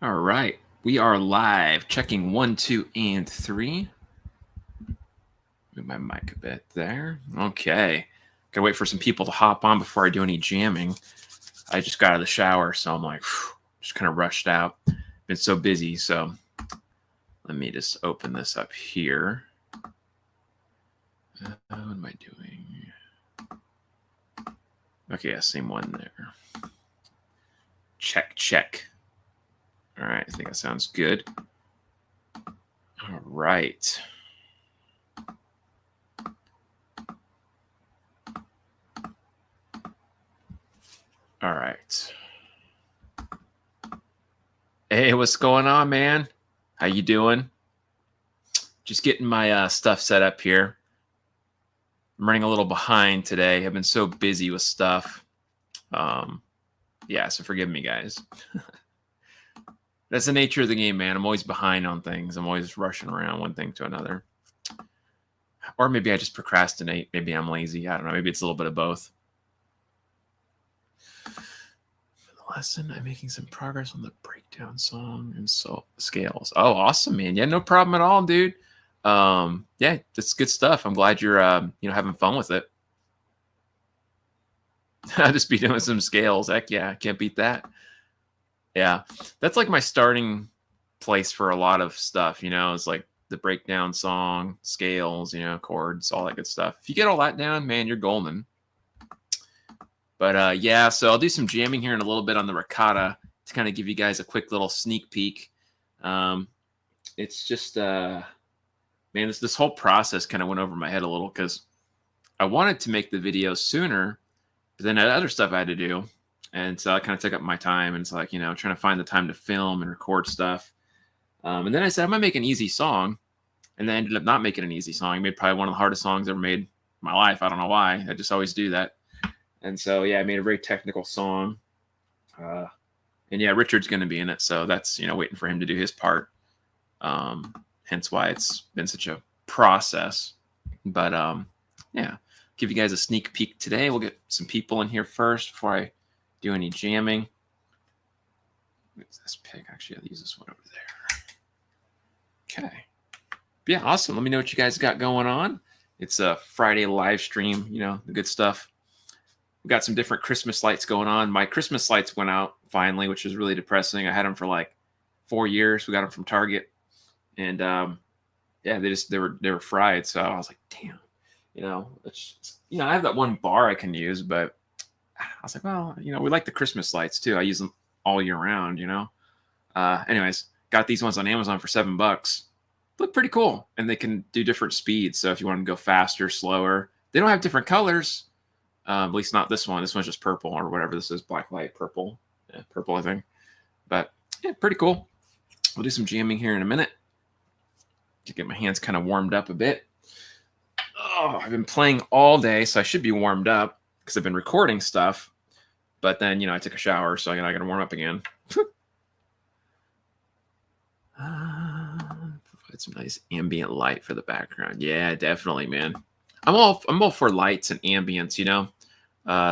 All right, we are live. Checking 1, 2, and 3. Move my mic a bit there. Okay. Gotta wait for some people to hop on before I do any jamming. I just got out of the shower, so I'm like, just kind of rushed out. Been so busy, so let me just open this up here. What am I doing? Okay, yeah, same one there. Check, check. All right, I think that sounds good. All right. All right. Hey, what's going on, man? How you doing? Just getting my stuff set up here. I'm running a little behind today. I've been so busy with stuff. Yeah, so forgive me, guys. That's the nature of the game, man. I'm always behind on things. I'm always rushing around one thing to another. Or maybe I just procrastinate. Maybe I'm lazy. I don't know. Maybe it's a little bit of both. For the lesson, I'm making some progress on the breakdown song and scales. Oh, awesome, man. Yeah, no problem at all, dude. Yeah, that's good stuff. I'm glad you're having fun with it. I'll just be doing some scales. Heck yeah, can't beat that. Yeah, that's like my starting place for a lot of stuff. It's like the breakdown song, scales, chords, all that good stuff. If you get all that down, man, you're golden. But yeah, so I'll do some jamming here in a little bit on the Rykata to kind of give you guys a quick little sneak peek. It's just, man, this whole process kind of went over my head a little because I wanted to make the video sooner, but then I had other stuff I had to do. And so I kind of took up my time, and it's like, trying to find the time to film and record stuff. And then I said, I'm going to make an easy song. And then I ended up not making an easy song. I made probably one of the hardest songs I ever made in my life. I don't know why. I just always do that. And so, yeah, I made a very technical song. And yeah, Richard's going to be in it. So that's, waiting for him to do his part. Hence why it's been such a process. But yeah, give you guys a sneak peek today. We'll get some people in here first before I do any jamming. What's this pick? Actually, I'll use this one over there. Okay. Yeah, awesome. Let me know what you guys got going on. It's a Friday live stream, the good stuff. We got some different Christmas lights going on. My Christmas lights went out finally, which is really depressing. I had them for like 4 years. We got them from Target, and yeah, they were fried. So I was like, damn, I have that one bar I can use, but I was like, well, we like the Christmas lights too. I use them all year round, Anyways, got these ones on Amazon for $7. Look pretty cool, and they can do different speeds. So if you want to go faster, slower, they don't have different colors. At least not this one. This one's just purple or whatever this is, black light purple. Yeah, purple, I think. But yeah, pretty cool. We'll do some jamming here in a minute to get my hands kind of warmed up a bit. Oh, I've been playing all day, so I should be warmed up because I've been recording stuff. But then, I took a shower, so I got to warm up again. Provide some nice ambient light for the background. Yeah, definitely, man. I'm all for lights and ambience,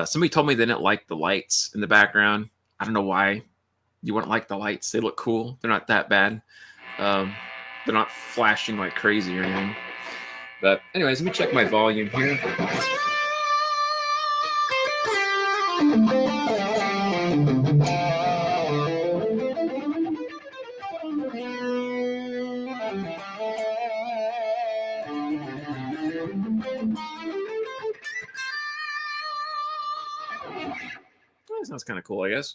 Somebody told me they didn't like the lights in the background. I don't know why you wouldn't like the lights. They look cool. They're not that bad. They're not flashing like crazy or anything. But anyways, let me check my volume here. That sounds kind of cool, I guess.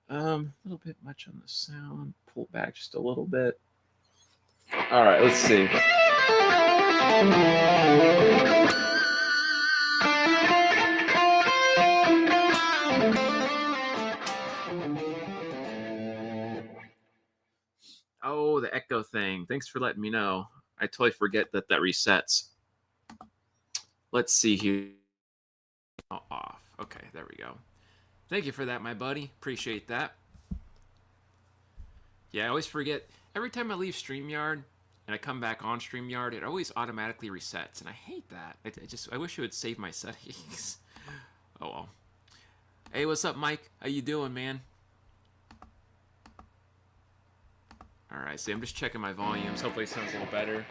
A little bit much on the sound. Pull back just a little bit. All right, let's see. Oh, the echo thing. Thanks for letting me know. I totally forget that resets. Let's see here. Oh, off. Okay, there we go. Thank you for that, my buddy. Appreciate that. Yeah, I always forget. Every time I leave StreamYard and I come back on StreamYard, it always automatically resets, and I hate that. I wish it would save my settings. Oh well. Hey, what's up, Mike? How you doing, man? All right, see, I'm just checking my volumes. Hopefully it sounds a little better.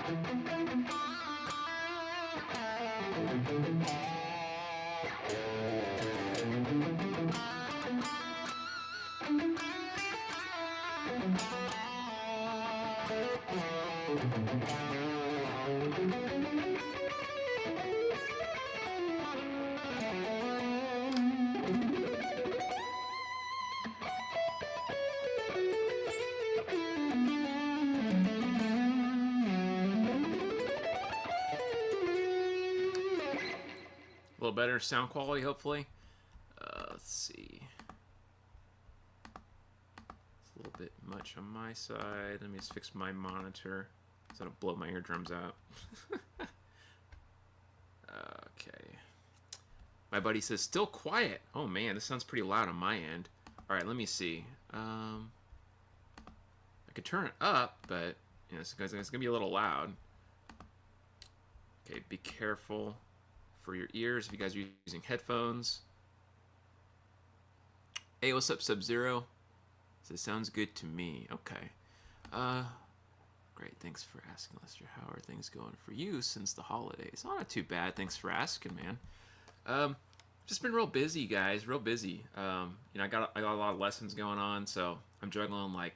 A little better sound quality, hopefully. Let's see. It's a little bit much on my side. Let me just fix my monitor so I don't blow my eardrums out. Okay. My buddy says, still quiet. Oh man, this sounds pretty loud on my end. Alright, let me see. I could turn it up, but you know, it's going to be a little loud. Okay, be careful for your ears if you guys are using headphones. Hey, what's up, Sub-Zero? It sounds good to me. Okay. Great, thanks for asking, Lester. How are things going for you since the holidays? Oh, not too bad. Thanks for asking, man. Just been real busy, guys. Real busy. You know, I got a lot of lessons going on, so I'm juggling I'm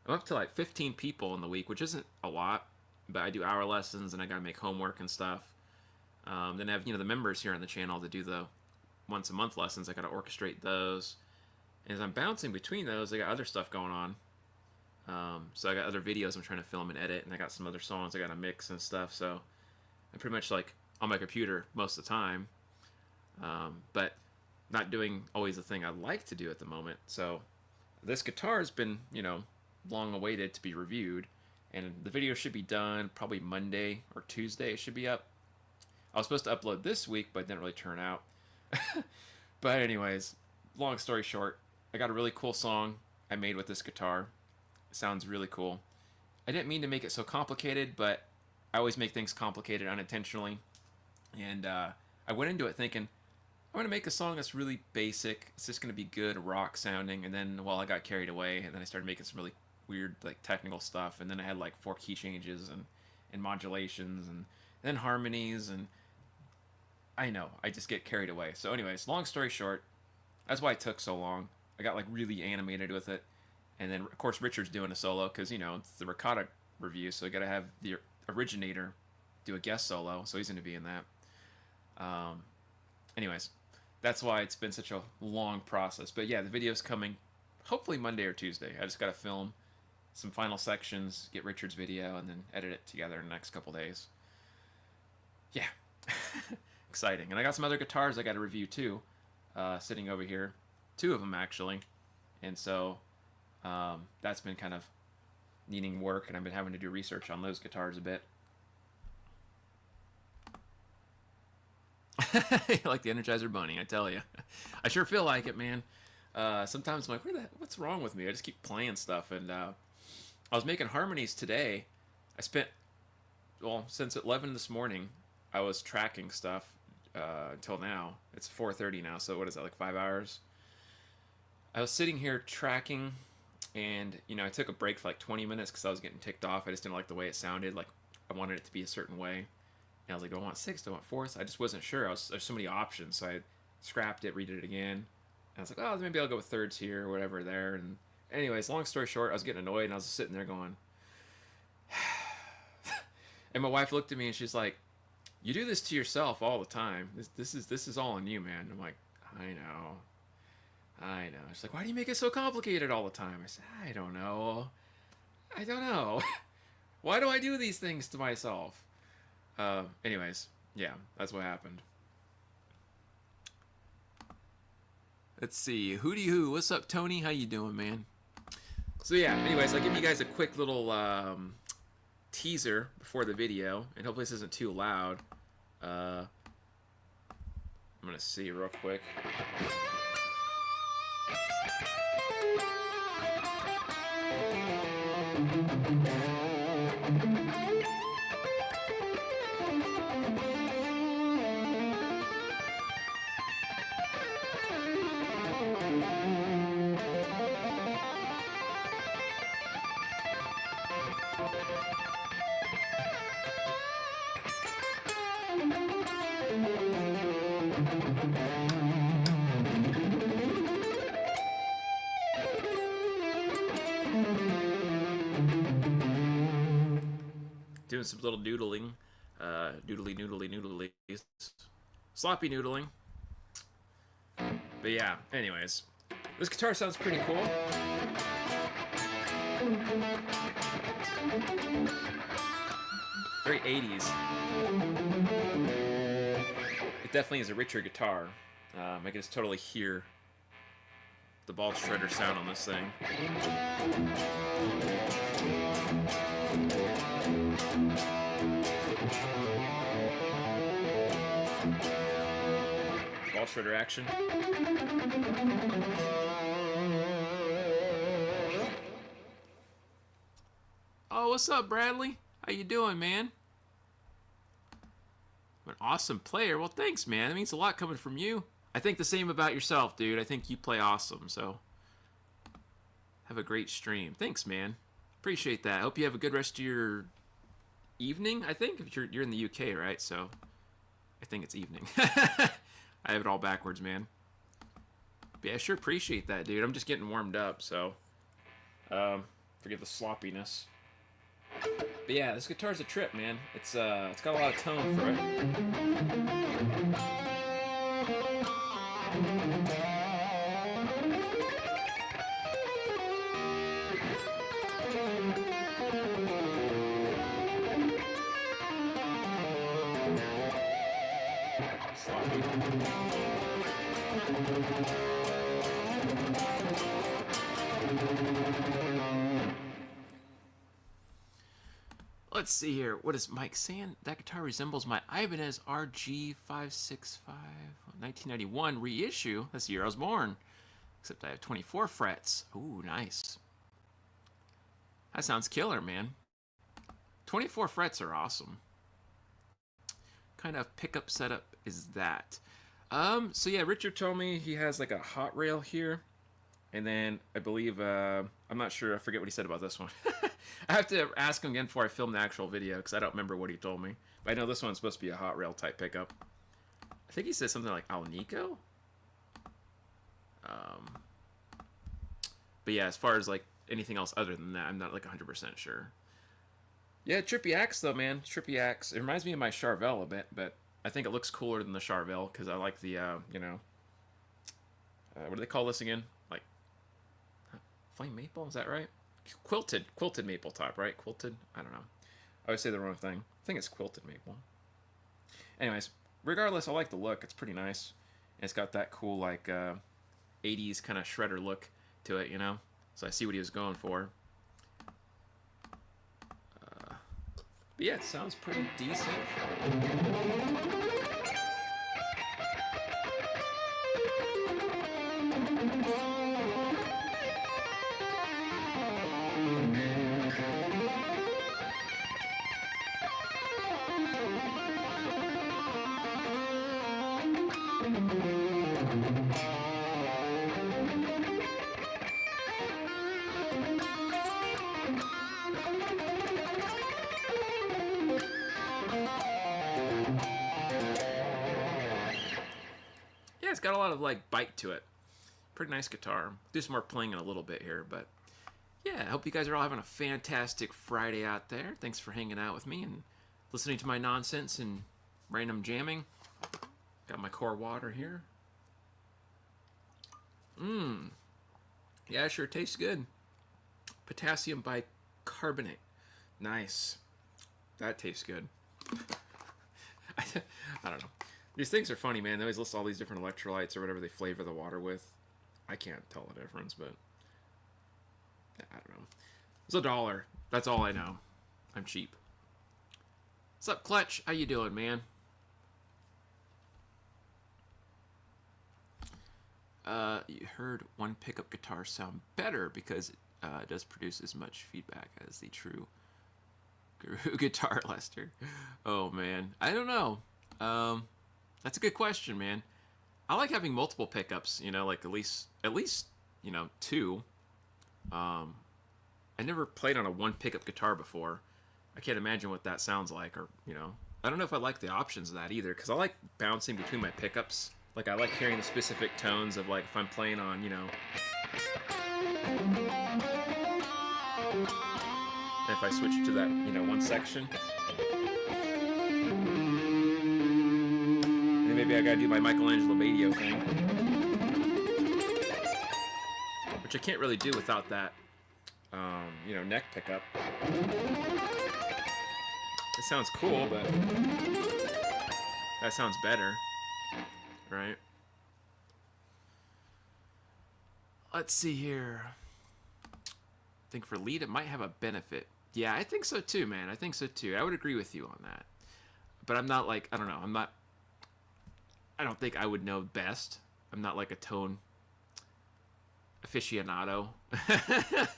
up to like 15 people in the week, which isn't a lot, but I do hour lessons and I gotta make homework and stuff. Then I have, you know, the members here on the channel to do the once a month lessons. I gotta orchestrate those. And as I'm bouncing between those, I got other stuff going on. So I got other videos I'm trying to film and edit, and I got some other songs I gotta mix and stuff. So I'm pretty much like on my computer most of the time, but not doing always the thing I like to do at the moment. So this guitar has been, you know, long awaited to be reviewed, and the video should be done probably Monday or Tuesday. It should be up. I was supposed to upload this week, but it didn't really turn out. But anyways, long story short, I got a really cool song I made with this guitar. It sounds really cool. I didn't mean to make it so complicated, but I always make things complicated unintentionally. And I went into it thinking, I'm going to make a song that's really basic. It's just going to be good rock sounding. And then, well, I got carried away, and then I started making some really weird, like, technical stuff. And then I had, like, 4 key changes and modulations and then harmonies. And I know, I just get carried away. So anyways, long story short, that's why it took so long. I got, like, really animated with it. And then, of course, Richard's doing a solo because, you know, it's the Rykata review, so I got to have the originator do a guest solo, so he's going to be in that. Anyways, that's why it's been such a long process. But yeah, the video's coming hopefully Monday or Tuesday. I just got to film some final sections, get Richard's video, and then edit it together in the next couple days. Yeah, exciting. And I got some other guitars I got to review too, sitting over here. 2 of them actually. And so that's been kind of needing work, and I've been having to do research on those guitars a bit. Like the Energizer Bunny, I tell you. I sure feel like it, man. Sometimes I'm like, what's wrong with me? I just keep playing stuff, and I was making harmonies today. I spent, well, since 11 this morning, I was tracking stuff until now. It's 4:30 now, so what is that, like 5 hours? I was sitting here tracking, and, you know, I took a break for like 20 minutes because I was getting ticked off. I just didn't like the way it sounded. Like, I wanted it to be a certain way. And I was like, do I want 6th? Do I want 4th? I just wasn't sure. There's so many options. So I scrapped it, redid it again. And I was like, oh, maybe I'll go with 3rds here or whatever there. And anyways, long story short, I was getting annoyed, and I was just sitting there going, and my wife looked at me and she's like, you do this to yourself all the time. This is all on you, man. I'm like, I know. She's like, why do you make it so complicated all the time? I said, I don't know. Why do I do these things to myself? Anyways, yeah, that's what happened. Let's see, Hootie Hoo, what's up, Tony? How you doing, man? So yeah, anyways, I'll give you guys a quick little teaser before the video, and hopefully this isn't too loud. I'm gonna see real quick. Doing some little noodling, noodly, sloppy noodling. But yeah, anyways, this guitar sounds pretty cool. Very 80s. It definitely is a richer guitar. I can just totally hear the ball shredder sound on this thing. Ball shredder action. Oh, what's up, Bradley? How you doing, man? An awesome player. Well, thanks, man. That means a lot coming from you. I think the same about yourself, dude. I think you play awesome, so have a great stream. Thanks, man. Appreciate that. I hope you have a good rest of your evening, I think. If you're in the UK, right? So I think it's evening. I have it all backwards, man. But yeah, I sure appreciate that, dude. I'm just getting warmed up, so forgive the sloppiness. But yeah, this guitar's a trip, man. It's got a lot of tone for it. Sloppy. Let's see here. What is Mike saying? That guitar resembles my Ibanez RG565 1991 reissue. That's the year I was born. Except I have 24 frets. Ooh, nice. That sounds killer, man. 24 frets are awesome. Kind of pickup setup is that? So yeah, Richard told me he has like a hot rail here. And then I believe, I'm not sure, I forget what he said about this one. I have to ask him again before I film the actual video because I don't remember what he told me. But I know this one's supposed to be a hot rail type pickup. I think he said something like Alnico. But yeah, as far as like anything else other than that, I'm not like 100% sure. Yeah, trippy axe though, man. Trippy axe. It reminds me of my Charvel a bit, but I think it looks cooler than the Charvel because I like the, you know, what do they call this again? Like flame maple, is that right? Quilted maple top, right? Quilted? I don't know. I always say the wrong thing. I think it's quilted maple. Anyways, regardless, I like the look. It's pretty nice. And it's got that cool, like, 80s kind of shredder look to it, you know? So I see what he was going for. But yeah, it sounds pretty decent. It's got a lot of like bite to it. Pretty nice guitar. Do some more playing in a little bit here, but yeah, I hope you guys are all having a fantastic Friday out there. Thanks for hanging out with me and listening to my nonsense and random jamming. Got my core water here. Yeah, sure tastes good. Potassium bicarbonate. Nice. That tastes good. I don't know. These things are funny, man. They always list all these different electrolytes or whatever they flavor the water with. I can't tell the difference, but I don't know. It's $1. That's all I know. I'm cheap. What's up, Clutch? How you doing, man? You heard one pickup guitar sound better because it does produce as much feedback as the true Guru guitar, Lester. Oh, man. I don't know. That's a good question, man. I like having multiple pickups, you know, like at least, you know, 2. I never played on a one pickup guitar before. I can't imagine what that sounds like, or, you know, I don't know if I like the options of that either, because I like bouncing between my pickups Like I like hearing the specific tones of like if I'm playing on, you know, and if I switch to that, you know, one section, and then maybe I gotta do my Michelangelo Badio thing, which I can't really do without that, you know, neck pickup. It sounds cool, but that sounds better, right? Let's see here. I think for lead, it might have a benefit. Yeah, I think so too, man. I think so too. I would agree with you on that. But I'm not like, I don't know. I don't think I would know best. I'm not like a tone aficionado. Let's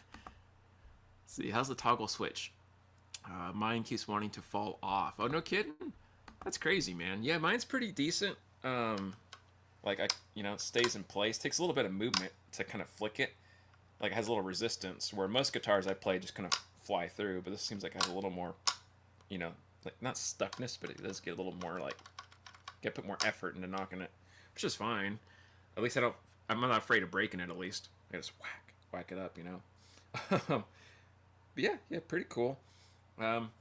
see, how's the toggle switch? Mine keeps wanting to fall off. Oh, no kidding? That's crazy, man. Yeah, mine's pretty decent. Like you know, it stays in place. Takes a little bit of movement to kind of flick it. Like it has a little resistance. Where most guitars I play just kind of fly through, but this seems like it has a little more, you know, like not stuckness, but it does get a little more like, get put more effort into knocking it, which is fine. At least I'm not afraid of breaking it. At least I just whack it up, you know. But yeah, pretty cool. Um,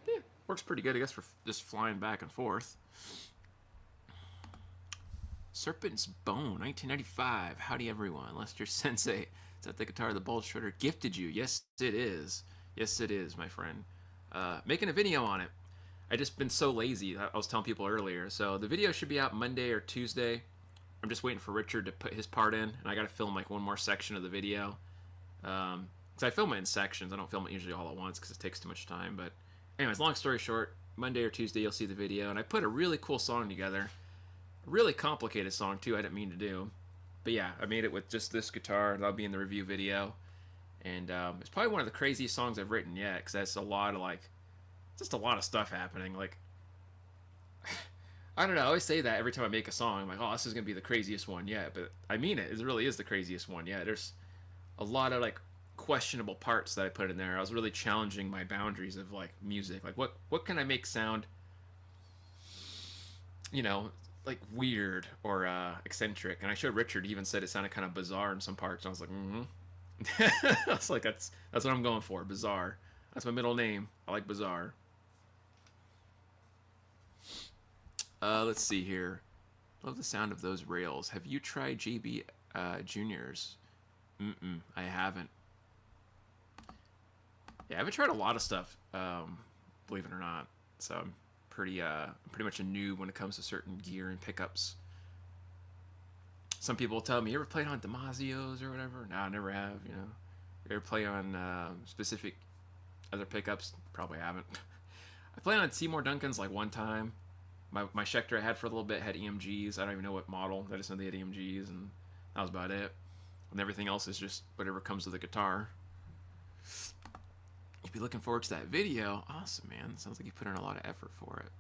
yeah, works pretty good, I guess, for just flying back and forth. Serpent's Bone, 1995. Howdy, everyone. Lester Sensei. Is that the guitar the Bulge Shredder gifted you? Yes, it is. Yes, it is, my friend. Making a video on it. I just been so lazy. I was telling people earlier. So the video should be out Monday or Tuesday. I'm just waiting for Richard to put his part in, and I got to film like one more section of the video. Because I film it in sections. I don't film it usually all at once because it takes too much time. But anyways, long story short, Monday or Tuesday you'll see the video, and I put a really cool song together. Really complicated song too. I didn't mean to do, but yeah, I made it with just this guitar. That'll be in the review video, and it's probably one of the craziest songs I've written yet because that's a lot of like, just a lot of stuff happening. Like, I don't know. I always say that every time I make a song. I'm like, oh, this is gonna be the craziest one yet, but I mean it. It really is the craziest one yet. There's a lot of like questionable parts that I put in there. I was really challenging my boundaries of like music. Like, what can I make sound, you know, like weird or eccentric. And I showed Richard. He even said it sounded kind of bizarre in some parts. And I was like, I was like, that's what I'm going for. Bizarre. That's my middle name. I like bizarre. Let's see here. Love the sound of those rails. Have you tried GB Juniors? I haven't. Yeah, I haven't tried a lot of stuff. Believe it or not. So I'm pretty much a noob when it comes to certain gear and pickups. Some people tell me, you ever played on Damasio's or whatever? No, I never have, you know. You ever play on specific other pickups? Probably haven't. I played on Seymour Duncan's like one time. My Schecter I had for a little bit had EMGs. I don't even know what model. I just know they had EMGs, and that was about it. And everything else is just whatever comes with the guitar. You'd be looking forward to that video. Awesome, man. Sounds like you put in a lot of effort for it.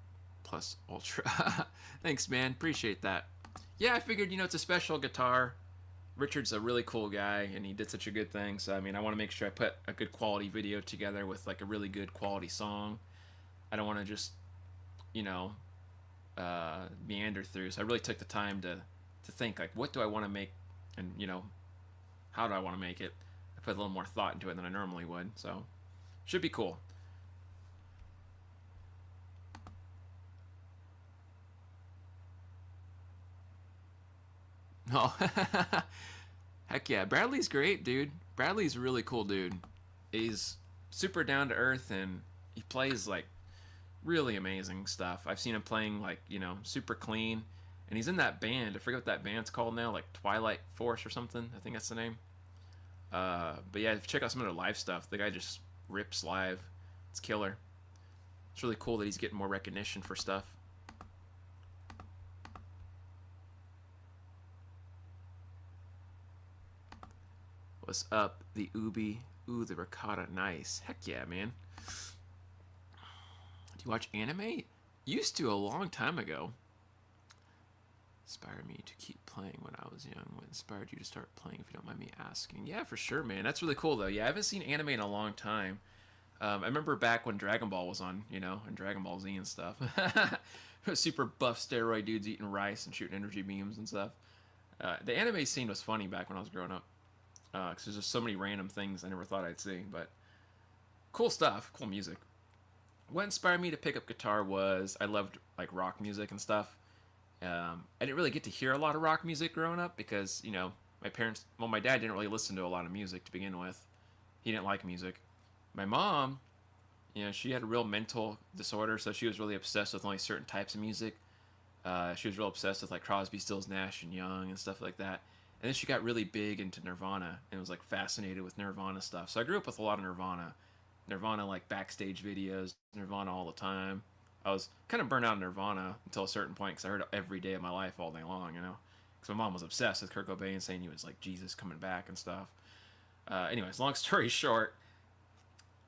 Plus Ultra. Thanks, man. Appreciate that. Yeah, I figured, you know, it's a special guitar. Richard's a really cool guy, and he did such a good thing. So, I mean, I want to make sure I put a good quality video together with, like, a really good quality song. I don't want to just, you know, meander through. So I really took the time to think, like, what do I want to make? And, you know, how do I want to make it? I put a little more thought into it than I normally would. So, should be cool. Oh, heck yeah. Bradley's great, dude. Bradley's a really cool dude. He's super down to earth, and he plays like really amazing stuff. I've seen him playing like, you know, super clean, and he's in that band. I forget what that band's called now, like Twilight Force or something. I think that's the name. But yeah, check out some of their live stuff. The guy just rips live. It's killer. It's really cool that he's getting more recognition for stuff. What's up, the Ubi? Ooh, the Rykata. Nice. Heck yeah, man. Do You watch anime? Used to a long time ago. Inspired me to keep playing when I was young. What inspired you to start playing, if you don't mind me asking? Yeah, for sure, man. That's really cool, though. Yeah, I haven't seen anime in a long time. I remember back when Dragon Ball was on, you know, and Dragon Ball Z and stuff. Super buff steroid dudes eating rice and shooting energy beams and stuff. The anime scene was funny back when I was growing up. Because there's just so many random things I never thought I'd see. But cool stuff, cool music. What inspired me to pick up guitar was I loved like rock music and stuff. I didn't really get to hear a lot of rock music growing up because, you know, my parents, well, my dad didn't really listen to a lot of music to begin with. He didn't like music. My mom, you know, she had a real mental disorder, so she was really obsessed with only certain types of music. She was real obsessed with like Crosby, Stills, Nash, and Young and stuff like that. And then she got really big into Nirvana and was like fascinated with Nirvana stuff. So I grew up with a lot of Nirvana like backstage videos, Nirvana all the time. I was kind of burnt out on Nirvana until a certain point because I heard it every day of my life all day long, you know. Because my mom was obsessed with Kurt Cobain, saying he was like Jesus coming back and stuff. Anyways, long story short,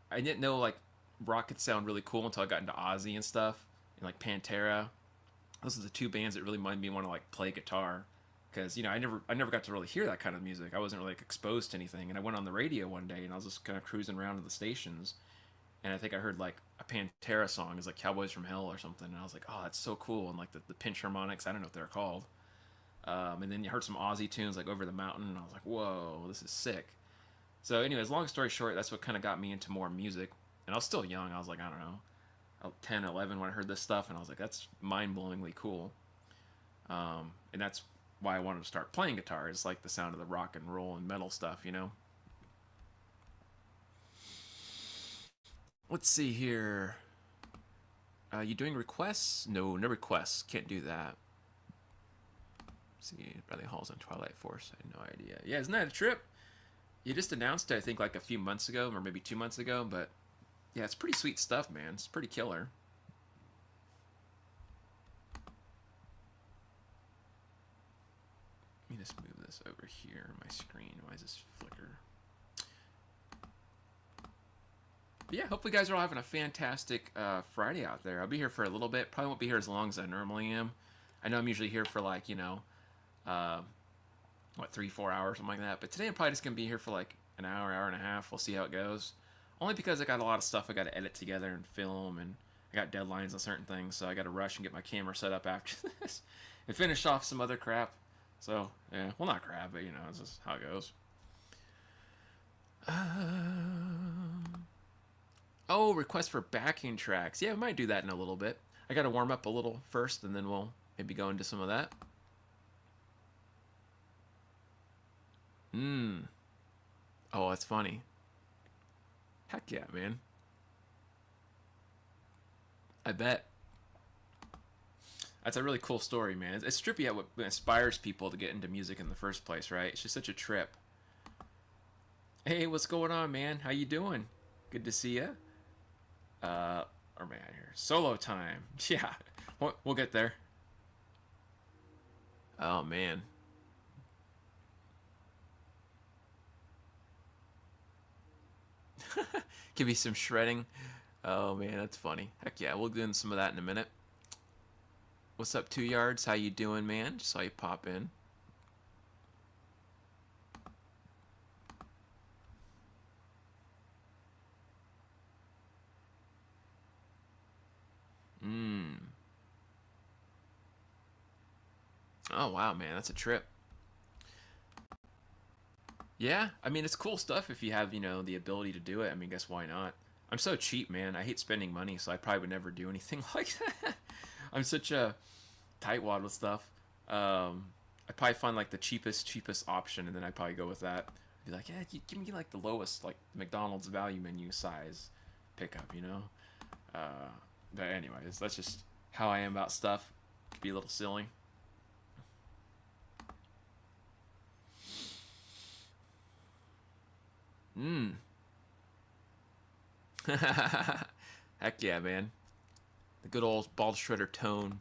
I didn't know like rock could sound really cool until I got into Ozzy and stuff, and like Pantera. Those are the two bands that really made me want to like play guitar, because you know I never got to really hear that kind of music. I wasn't really like, exposed to anything, and I went on the radio one day and I was just kind of cruising around to the stations, and I think I heard like a Pantera song, it's like Cowboys from Hell or something, and I was like, oh, that's so cool, and like the pinch harmonics, I don't know what they're called. And then you heard some Ozzy tunes like Over the Mountain, and I was like, whoa, this is sick. So, anyways, long story short, that's what kind of got me into more music. And I was still young. I was like, I don't know, 10, 11 when I heard this stuff, and I was like, that's mind blowingly cool. And that's why I wanted to start playing guitar. It's like the sound of the rock and roll and metal stuff, you know? Let's see here. You doing requests? No, no requests. Can't do that. Let's see, Bradley Hall's on Twilight Force. I had no idea. Yeah, isn't that a trip? You just announced it, I think, like a few months ago, or maybe 2 months ago, but yeah, it's pretty sweet stuff, man. It's pretty killer. Let me just move this over here, my screen. Why is this flicker? But yeah, hopefully you guys are all having a fantastic Friday out there. I'll be here for a little bit. Probably won't be here as long as I normally am. I know I'm usually here for like, you know, what, 3, 4 hours, something like that. But today I'm probably just going to be here for like an hour, hour and a half. We'll see how it goes. Only because I got a lot of stuff I got to edit together and film, and I got deadlines on certain things, so I got to rush and get my camera set up after this and finish off some other crap. So, yeah, well, not crap, but you know, it's just how it goes. Oh, request for backing tracks. Yeah, we might do that in a little bit. I got to warm up a little first, and then we'll maybe go into some of that. Oh, that's funny. Heck yeah, man. I bet. That's a really cool story, man. It's trippy at what inspires people to get into music in the first place, right? It's just such a trip. Hey, what's going on, man? How you doing? Good to see you. Or man, here solo time. Yeah, we'll get there. Oh man. Give me some shredding. Oh man, that's funny. Heck yeah, we'll do some of that in a minute. What's up, 2 yards? How you doing, man? Just saw you pop in. Oh wow, man, that's a trip. Yeah, I mean it's cool stuff if you have, you know, the ability to do it. I mean, guess why not? I'm so cheap, man. I hate spending money, so I probably would never do anything like that. I'm such a tightwad with stuff. I'd probably find like the cheapest option, and then I'd probably go with that. I'd be like, yeah, give me like the lowest, like McDonald's value menu size pickup, you know. Uh, but anyways, that's just how I am about stuff. Could be a little silly. Heck yeah, man. The good old ball shredder tone.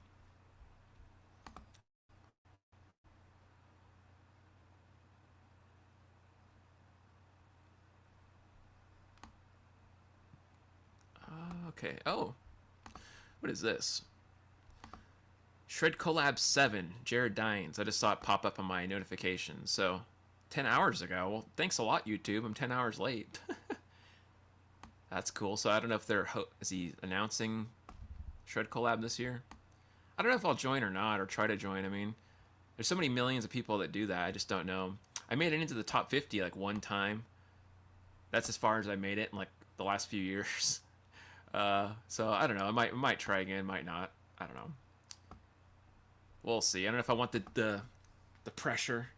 Okay. Oh, What is this? Shred Collab 7, Jared Dines. I just saw it pop up on my notifications. So, 10 hours ago. Well, thanks a lot, YouTube. I'm 10 hours late. That's cool. So, I don't know if is he announcing Shred Collab this year? I don't know if I'll join or not, or try to join. I mean, there's so many millions of people that do that. I just don't know. I made it into the top 50 like one time. That's as far as I made it in like the last few years. So, I don't know. I might try again, might not. I don't know. We'll see. I don't know if I want the pressure.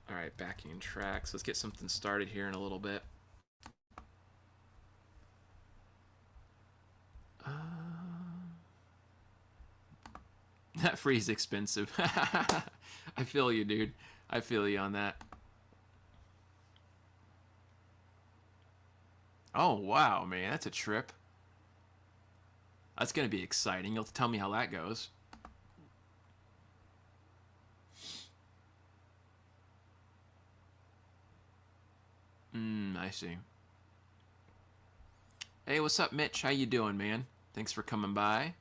All right, backing tracks. Let's get something started here in a little bit. That free's expensive. I feel you, dude. I feel you on that. Oh, wow, man. That's a trip. That's going to be exciting. You'll have to tell me how that goes. I see. Hey, what's up, Mitch? How you doing, man? Thanks for coming by.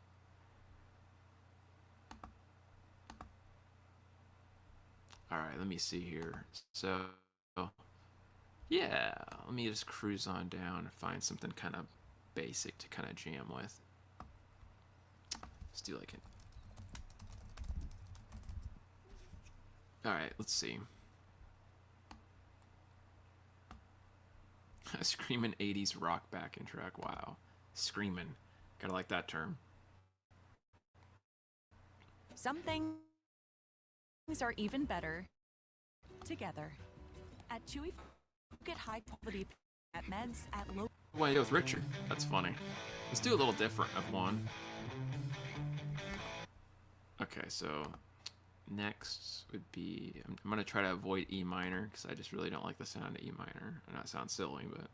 All right, let me see here. So, yeah, let me just cruise on down and find something kind of basic to kind of jam with. Let's do like it. All right, let's see. A screaming 80s rock backing track. Wow. Screaming. Gotta like that term. Some things are even better together. At Chewy, get high quality at meds at low. Well, you with Richard. That's funny. Let's do a little different of one. Okay, so next would be, I'm going to try to avoid E minor because I just really don't like the sound of E minor. I know it sounds silly, but...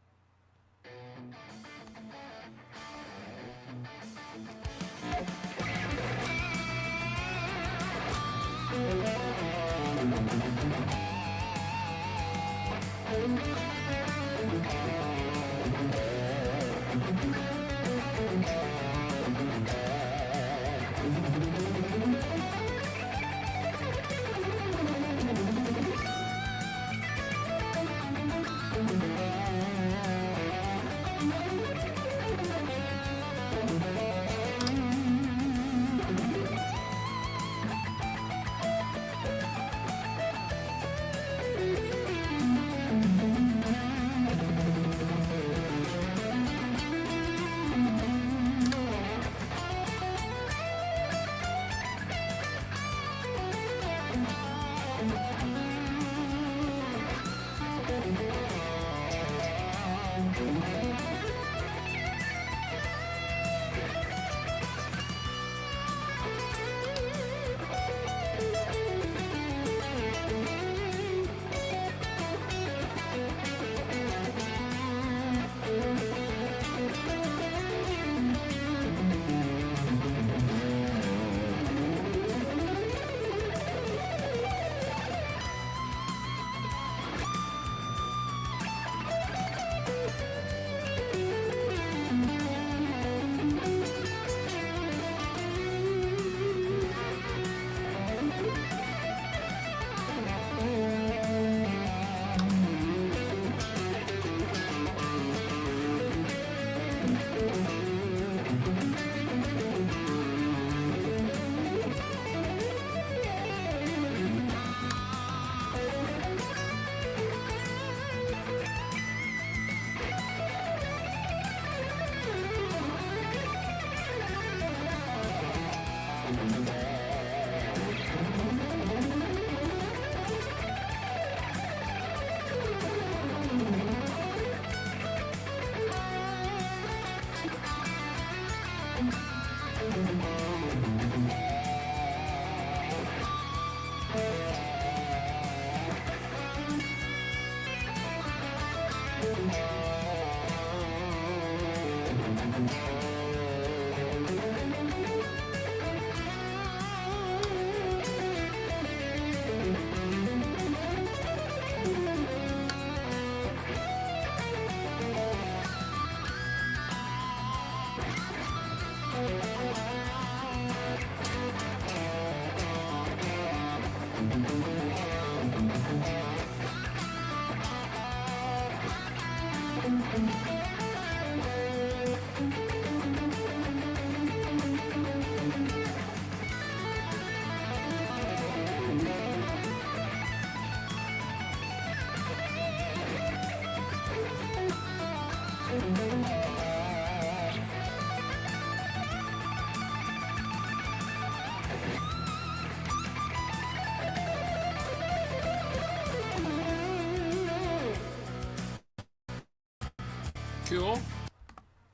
cool.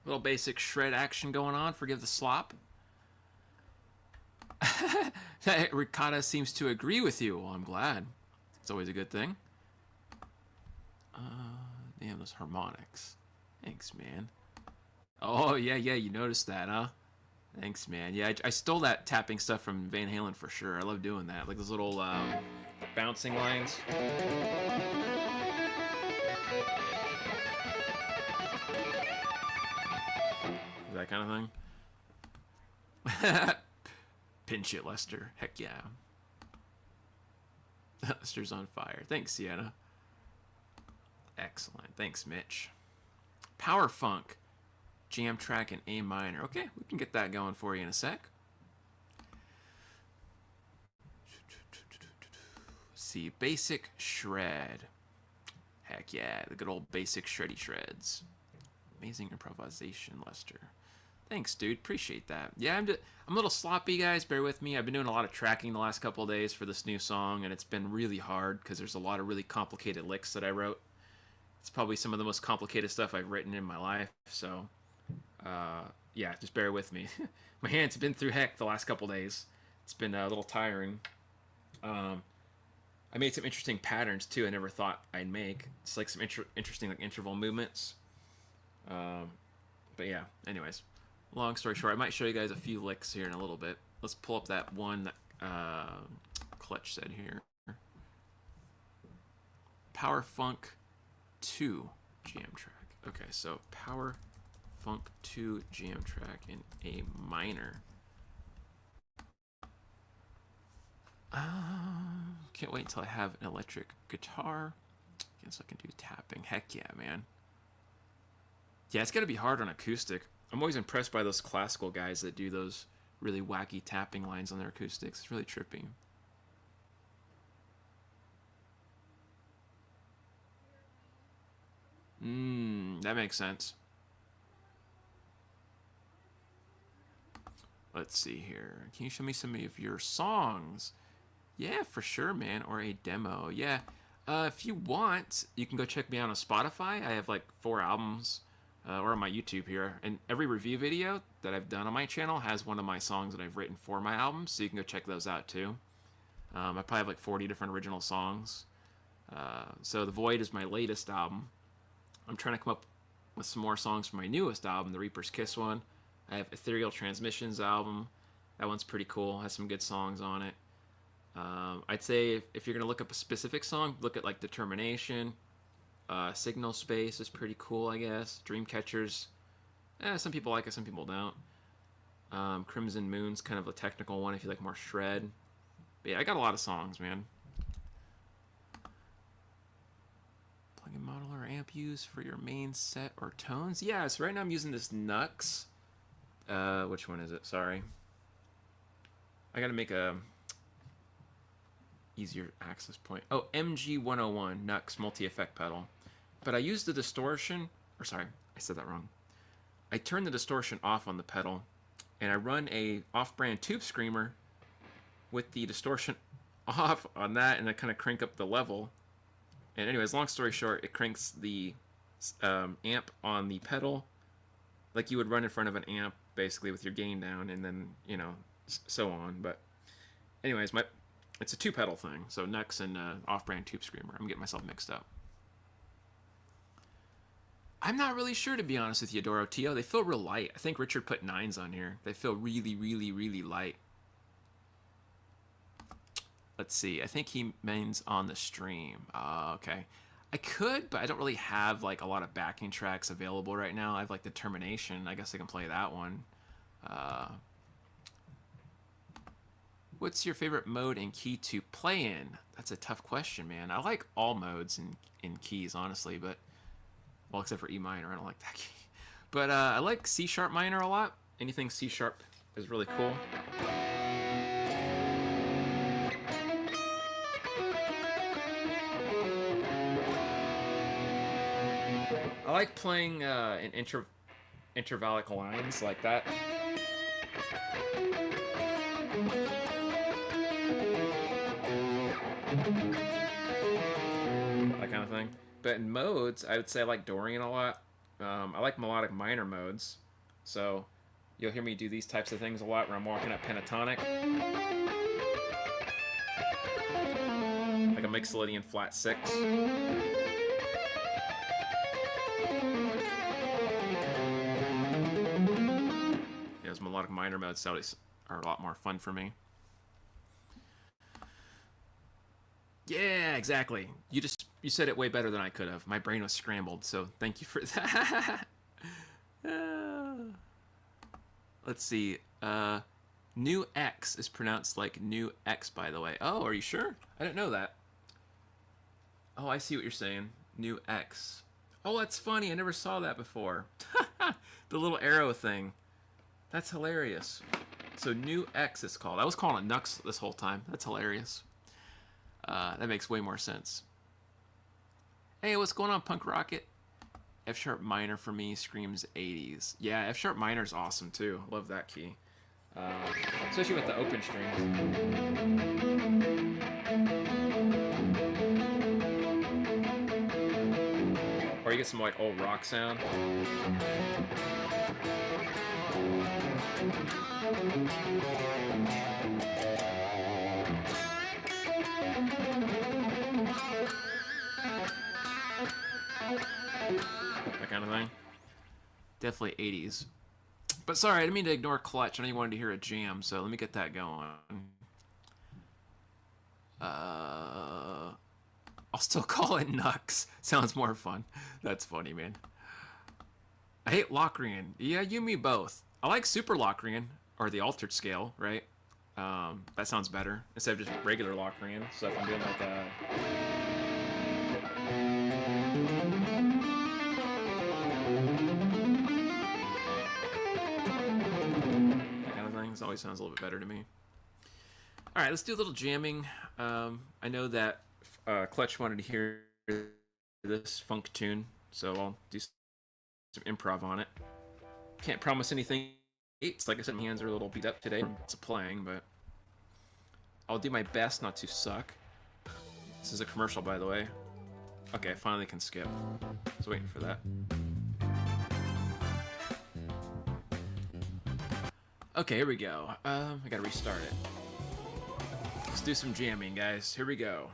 Little basic shred action going on. Forgive the slop. Rykata seems to agree with you. Well, I'm glad. It's always a good thing. Damn, those harmonics. Thanks, man. Oh, yeah, you noticed that, huh? Thanks, man. Yeah, I stole that tapping stuff from Van Halen for sure. I love doing that. Like those little bouncing lines. That kind of thing. Pinch it, Lester. Heck yeah. Lester's on fire. Thanks, Sienna. Excellent. Thanks, Mitch. Power Funk. Jam track in A minor. Okay, we can get that going for you in a sec. Let's see. Basic shred. Heck yeah. The good old basic shreddy shreds. Amazing improvisation, Lester. Thanks, dude. Appreciate that. Yeah, I'm a little sloppy, guys. Bear with me. I've been doing a lot of tracking the last couple of days for this new song, and it's been really hard because there's a lot of really complicated licks that I wrote. It's probably some of the most complicated stuff I've written in my life, so yeah, just bear with me. My hands have been through heck the last couple of days. It's been a little tiring. I made some interesting patterns, too, I never thought I'd make. It's like some interesting like interval movements. But yeah, anyways. Long story short, I might show you guys a few licks here in a little bit. Let's pull up that one that Clutch said here. Power Funk 2 jam track. Okay, so Power Funk 2 jam track in A minor. Can't wait until I have an electric guitar. Guess I can do tapping. Heck yeah, man. Yeah, it's got to be hard on acoustic. I'm always impressed by those classical guys that do those really wacky tapping lines on their acoustics. It's really trippy. That makes sense. Let's see here. Can you show me some of your songs? Yeah, for sure, man. Or a demo. Yeah. If you want, you can go check me out on Spotify. I have like 4 albums. Or on my YouTube here, and every review video that I've done on my channel has one of my songs that I've written for my album, so you can go check those out too. I probably have like 40 different original songs. So The Void is my latest album. I'm trying to come up with some more songs for my newest album, the Reaper's Kiss one. I have Ethereal Transmissions album. That one's pretty cool, has some good songs on it. I'd say if you're going to look up a specific song, look at like Determination. Signal Space is pretty cool, I guess. Dreamcatchers, some people like it, some people don't. Crimson Moon's kind of a technical one if you like more shred. But yeah, I got a lot of songs, man. Plug-in model or amp use for your main set or tones? Yeah, so right now I'm using this Nux. Which one is it? Sorry. I gotta make a easier access point. Oh, MG101 Nux multi-effect pedal. But I used the distortion, or sorry, I said that wrong. I turned the distortion off on the pedal, and I run a off-brand Tube Screamer with the distortion off on that, and I kind of crank up the level. And anyways, long story short, it cranks the amp on the pedal like you would run in front of an amp, basically, with your gain down, and then, you know, so on. But anyways, it's a 2-pedal thing, so Nux and off-brand Tube Screamer. I'm getting myself mixed up. I'm not really sure, to be honest with you, Doroteo. They feel real light. I think Richard put 9s on here. They feel really, really, really light. Let's see. I think he means on the stream. Okay. I could, but I don't really have like a lot of backing tracks available right now. I have like Determination. I guess I can play that one. What's your favorite mode and key to play in? That's a tough question, man. I like all modes in keys, honestly, but well, except for E minor, I don't like that key. But I like C sharp minor a lot. Anything C sharp is really cool. I like playing in intervallic lines like that. That kind of thing. But in modes, I would say I like Dorian a lot. I like melodic minor modes, so you'll hear me do these types of things a lot where I'm walking up pentatonic, like a Mixolydian flat 6. Yeah, those melodic minor modes are a lot more fun for me. Yeah, exactly. You said it way better than I could have. My brain was scrambled, so thank you for that. Let's see. New X is pronounced like new X, by the way. Oh, are you sure? I didn't know that. Oh, I see what you're saying. New X. Oh, that's funny. I never saw that before. The little arrow thing. That's hilarious. So new X is called. I was calling it Nux this whole time. That's hilarious. That makes way more sense. Hey, what's going on, Punk Rocket? F sharp minor for me screams 80s. Yeah, F sharp minor is awesome too. Love that key. Especially with the open strings. Or you get some like old rock sound. That kind of thing. Definitely 80s. But sorry, I didn't mean to ignore Clutch. I know you wanted to hear a jam, so let me get that going. I'll still call it Nux. Sounds more fun. That's funny, man. I hate Locrian. Yeah, you and me both. I like Super Locrian, or the altered scale, right? That sounds better instead of just regular Locrian. So if I'm doing like a... that kind of thing, it always sounds a little bit better to me. All right, let's do a little jamming. I know that Clutch wanted to hear this funk tune, so I'll do some improv on it. Can't promise anything. It's like I said, my hands are a little beat up today from playing, but I'll do my best not to suck. This is a commercial, by the way. Okay, I finally can skip. I was waiting for that. Okay, here we go. I gotta restart it. Let's do some jamming, guys. Here we go.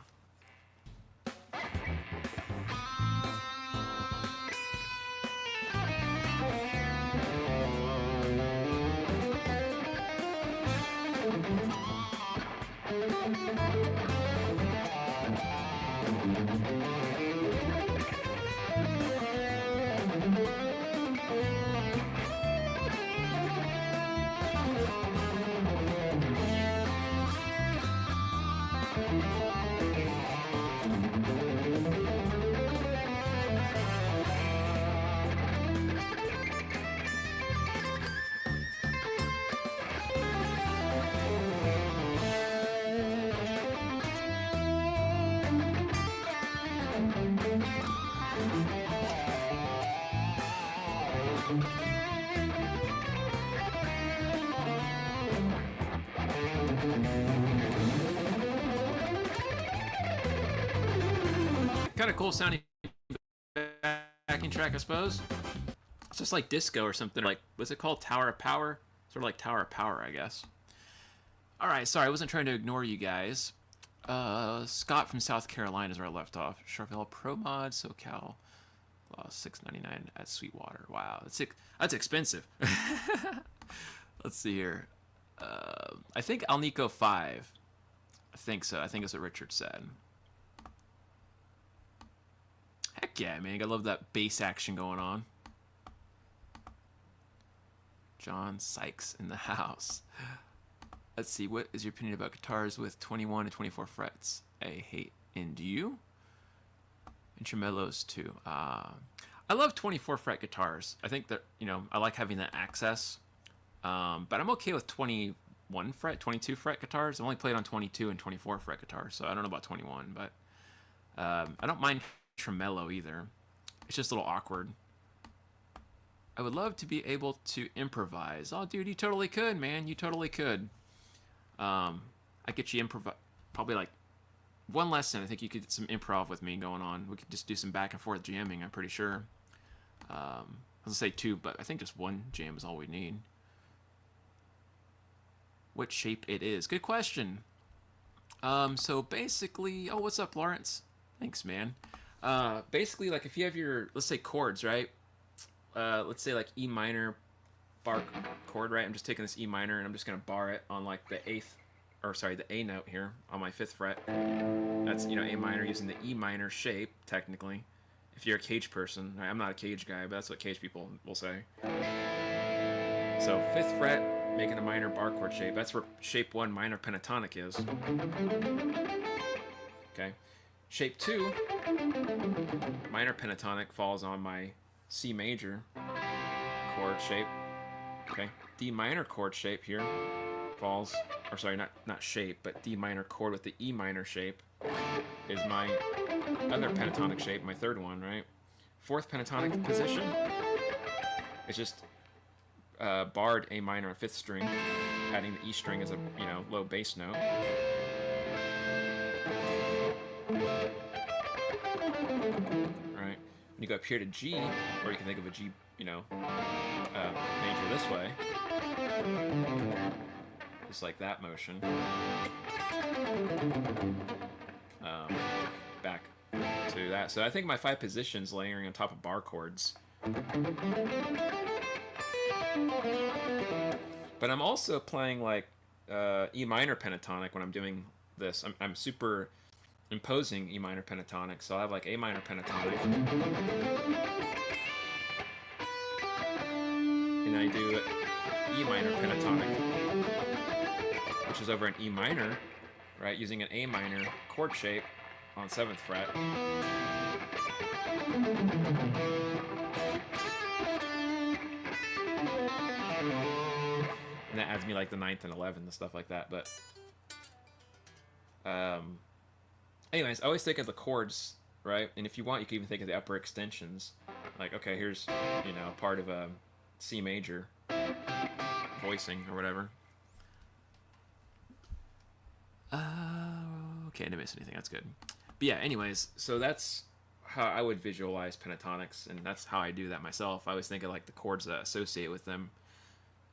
Kind of cool sounding backing track, I suppose. It's just like disco or something. Like, what's it called? Tower of Power? Sort of like Tower of Power, I guess. All right, sorry, I wasn't trying to ignore you guys. Scott from South Carolina is where I left off. Charvel Pro Mod, SoCal. $6.99 at Sweetwater. Wow, that's expensive. Let's see here. I think Alnico 5. I think so. I think that's what Richard said. Heck yeah, man. I love that bass action going on. John Sykes in the house. Let's see. What is your opinion about guitars with 21 and 24 frets? I hate. And do you? And tremolos too. I love 24 fret guitars. I think that, I like having that access. But I'm okay with 21 fret, 22 fret guitars. I've only played on 22 and 24 fret guitars, so I don't know about 21, but I don't mind tremolo either. It's just a little awkward. I would love to be able to improvise. Oh, dude, you totally could, man. You totally could. I get you probably like one lesson. I think you could get some improv with me going on. We could just do some back and forth jamming, I'm pretty sure. I was gonna say 2, but I think just 1 jam is all we need. What shape it is? Good question. So basically, oh, what's up, Lawrence? Thanks, man. Basically, like if you have your, let's say chords, right? Let's say like E minor bar chord, right? I'm just taking this E minor and I'm just gonna bar it on like the the A note here on my 5th fret. That's, you know, A minor using the E minor shape, technically. If you're a cage person, right? I'm not a cage guy, but that's what cage people will say. So 5th fret, making a minor bar chord shape. That's where shape 1 minor pentatonic is. Okay. Shape 2, minor pentatonic, falls on my C major chord shape. Okay. D minor chord shape here falls, or sorry, not shape, but D minor chord with the E minor shape is my other pentatonic shape, my 3rd one, right? 4th pentatonic position is just barred A minor on 5th string, adding the E string as a, you know, low bass note. Right. When you go up here to G, or you can think of a G, you know, major this way, just like that motion. Back to that. So I think my 5 positions layering on top of bar chords. But I'm also playing like E minor pentatonic when I'm doing this. I'm super imposing E minor pentatonic, so I have like A minor pentatonic, and I do E minor pentatonic, which is over an E minor, right, using an A minor chord shape on 7th fret. And that adds me like the 9th and 11th and stuff like that. But anyways, I always think of the chords, right? And if you want, you can even think of the upper extensions. Like, okay, here's, you know, part of a C major voicing or whatever. Okay, I didn't miss anything. That's good. But yeah, anyways, so that's how I would visualize pentatonics, and that's how I do that myself. I always think of like the chords that associate with them.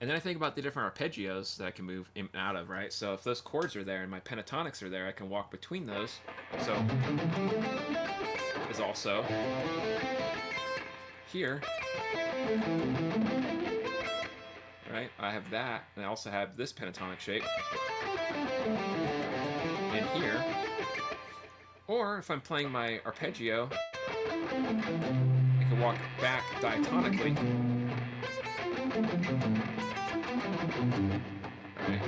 And then I think about the different arpeggios that I can move in and out of, right? So if those chords are there and my pentatonics are there, I can walk between those. So is also here, right? I have that, and I also have this pentatonic shape in here. Or if I'm playing my arpeggio, I can walk back diatonically. Right.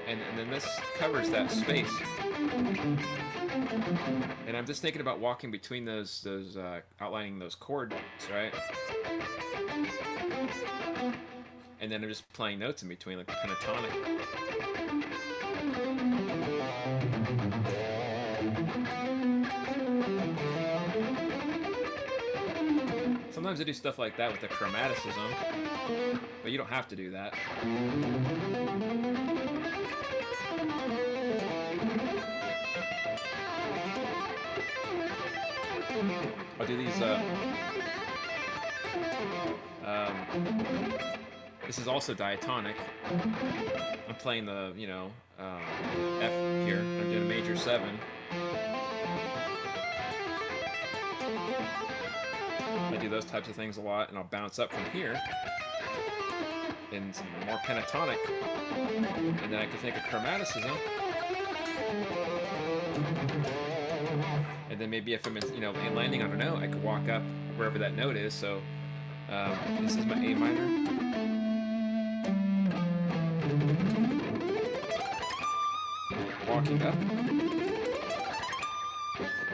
And then this covers that space. And I'm just thinking about walking between those outlining those chords, right? And then I'm just playing notes in between, like the pentatonic. Sometimes I do stuff like that with the chromaticism, but you don't have to do that. I'll do these, this is also diatonic. I'm playing the, you know, F here. I'm doing a major 7. I do those types of things a lot, and I'll bounce up from here in some more pentatonic, and then I can think of chromaticism, and then maybe if I'm, you know, landing on a note, I could walk up wherever that note is. So this is my A minor. Walking up,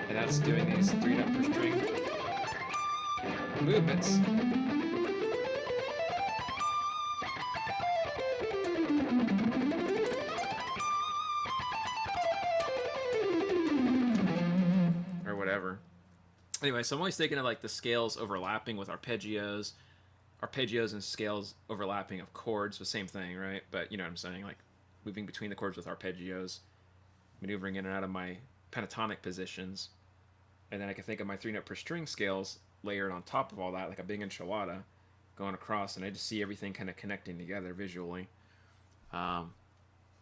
and that's doing these 3-note per string movements. Or whatever. Anyway, so I'm always thinking of like the scales overlapping with arpeggios and scales overlapping of chords, the same thing, right? But you know what I'm saying, like moving between the chords with arpeggios, maneuvering in and out of my pentatonic positions. And then I can think of my 3-note per string scales layered on top of all that, like a big enchilada going across, and I just see everything kind of connecting together visually. Oh,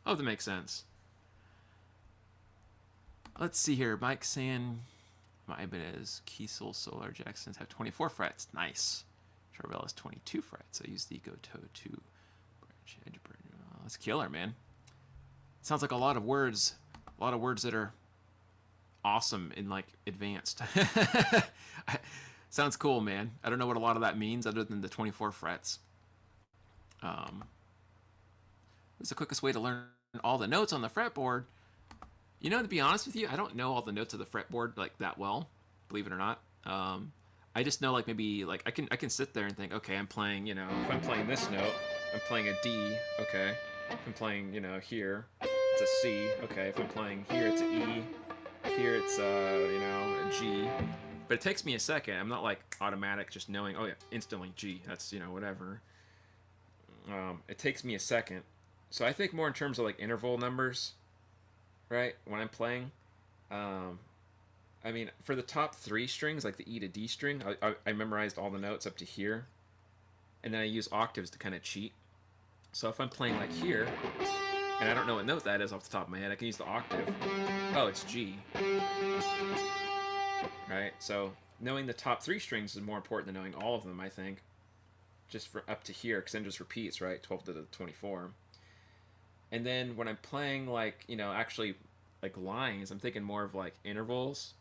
that makes sense. Let's see here. Mike saying my Ibanez, Kiesel, Solar Jacksons have 24 frets. Nice. Charvel has 22 frets. I use the Goto 2 branch edge. That's killer, man. Sounds like a lot of words that are awesome and like advanced. Sounds cool, man. I don't know what a lot of that means other than the 24 frets. It's the quickest way to learn all the notes on the fretboard. You know, to be honest with you, I don't know all the notes of the fretboard like that well, believe it or not. I just know like maybe like I can sit there and think, okay, I'm playing, you know, if I'm playing this note, I'm playing a D, okay. If I'm playing, you know, here, it's a C, okay. If I'm playing here, it's an E. Here it's you know, a G. But it takes me a second. I'm not like automatic just knowing, oh yeah, instantly G. That's, you know, whatever. It takes me a second. So I think more in terms of like interval numbers, right? When I'm playing, I mean, for the top 3 strings, like the E to D string, I memorized all the notes up to here, and then I use octaves to kind of cheat. So if I'm playing like here, and I don't know what note that is off the top of my head, I can use the octave. Oh, it's G. Right? So knowing the top 3 strings is more important than knowing all of them, I think. Just for up to here, because then just repeats, right? 12 to the 24. And then when I'm playing like, you know, actually like lines, I'm thinking more of like intervals.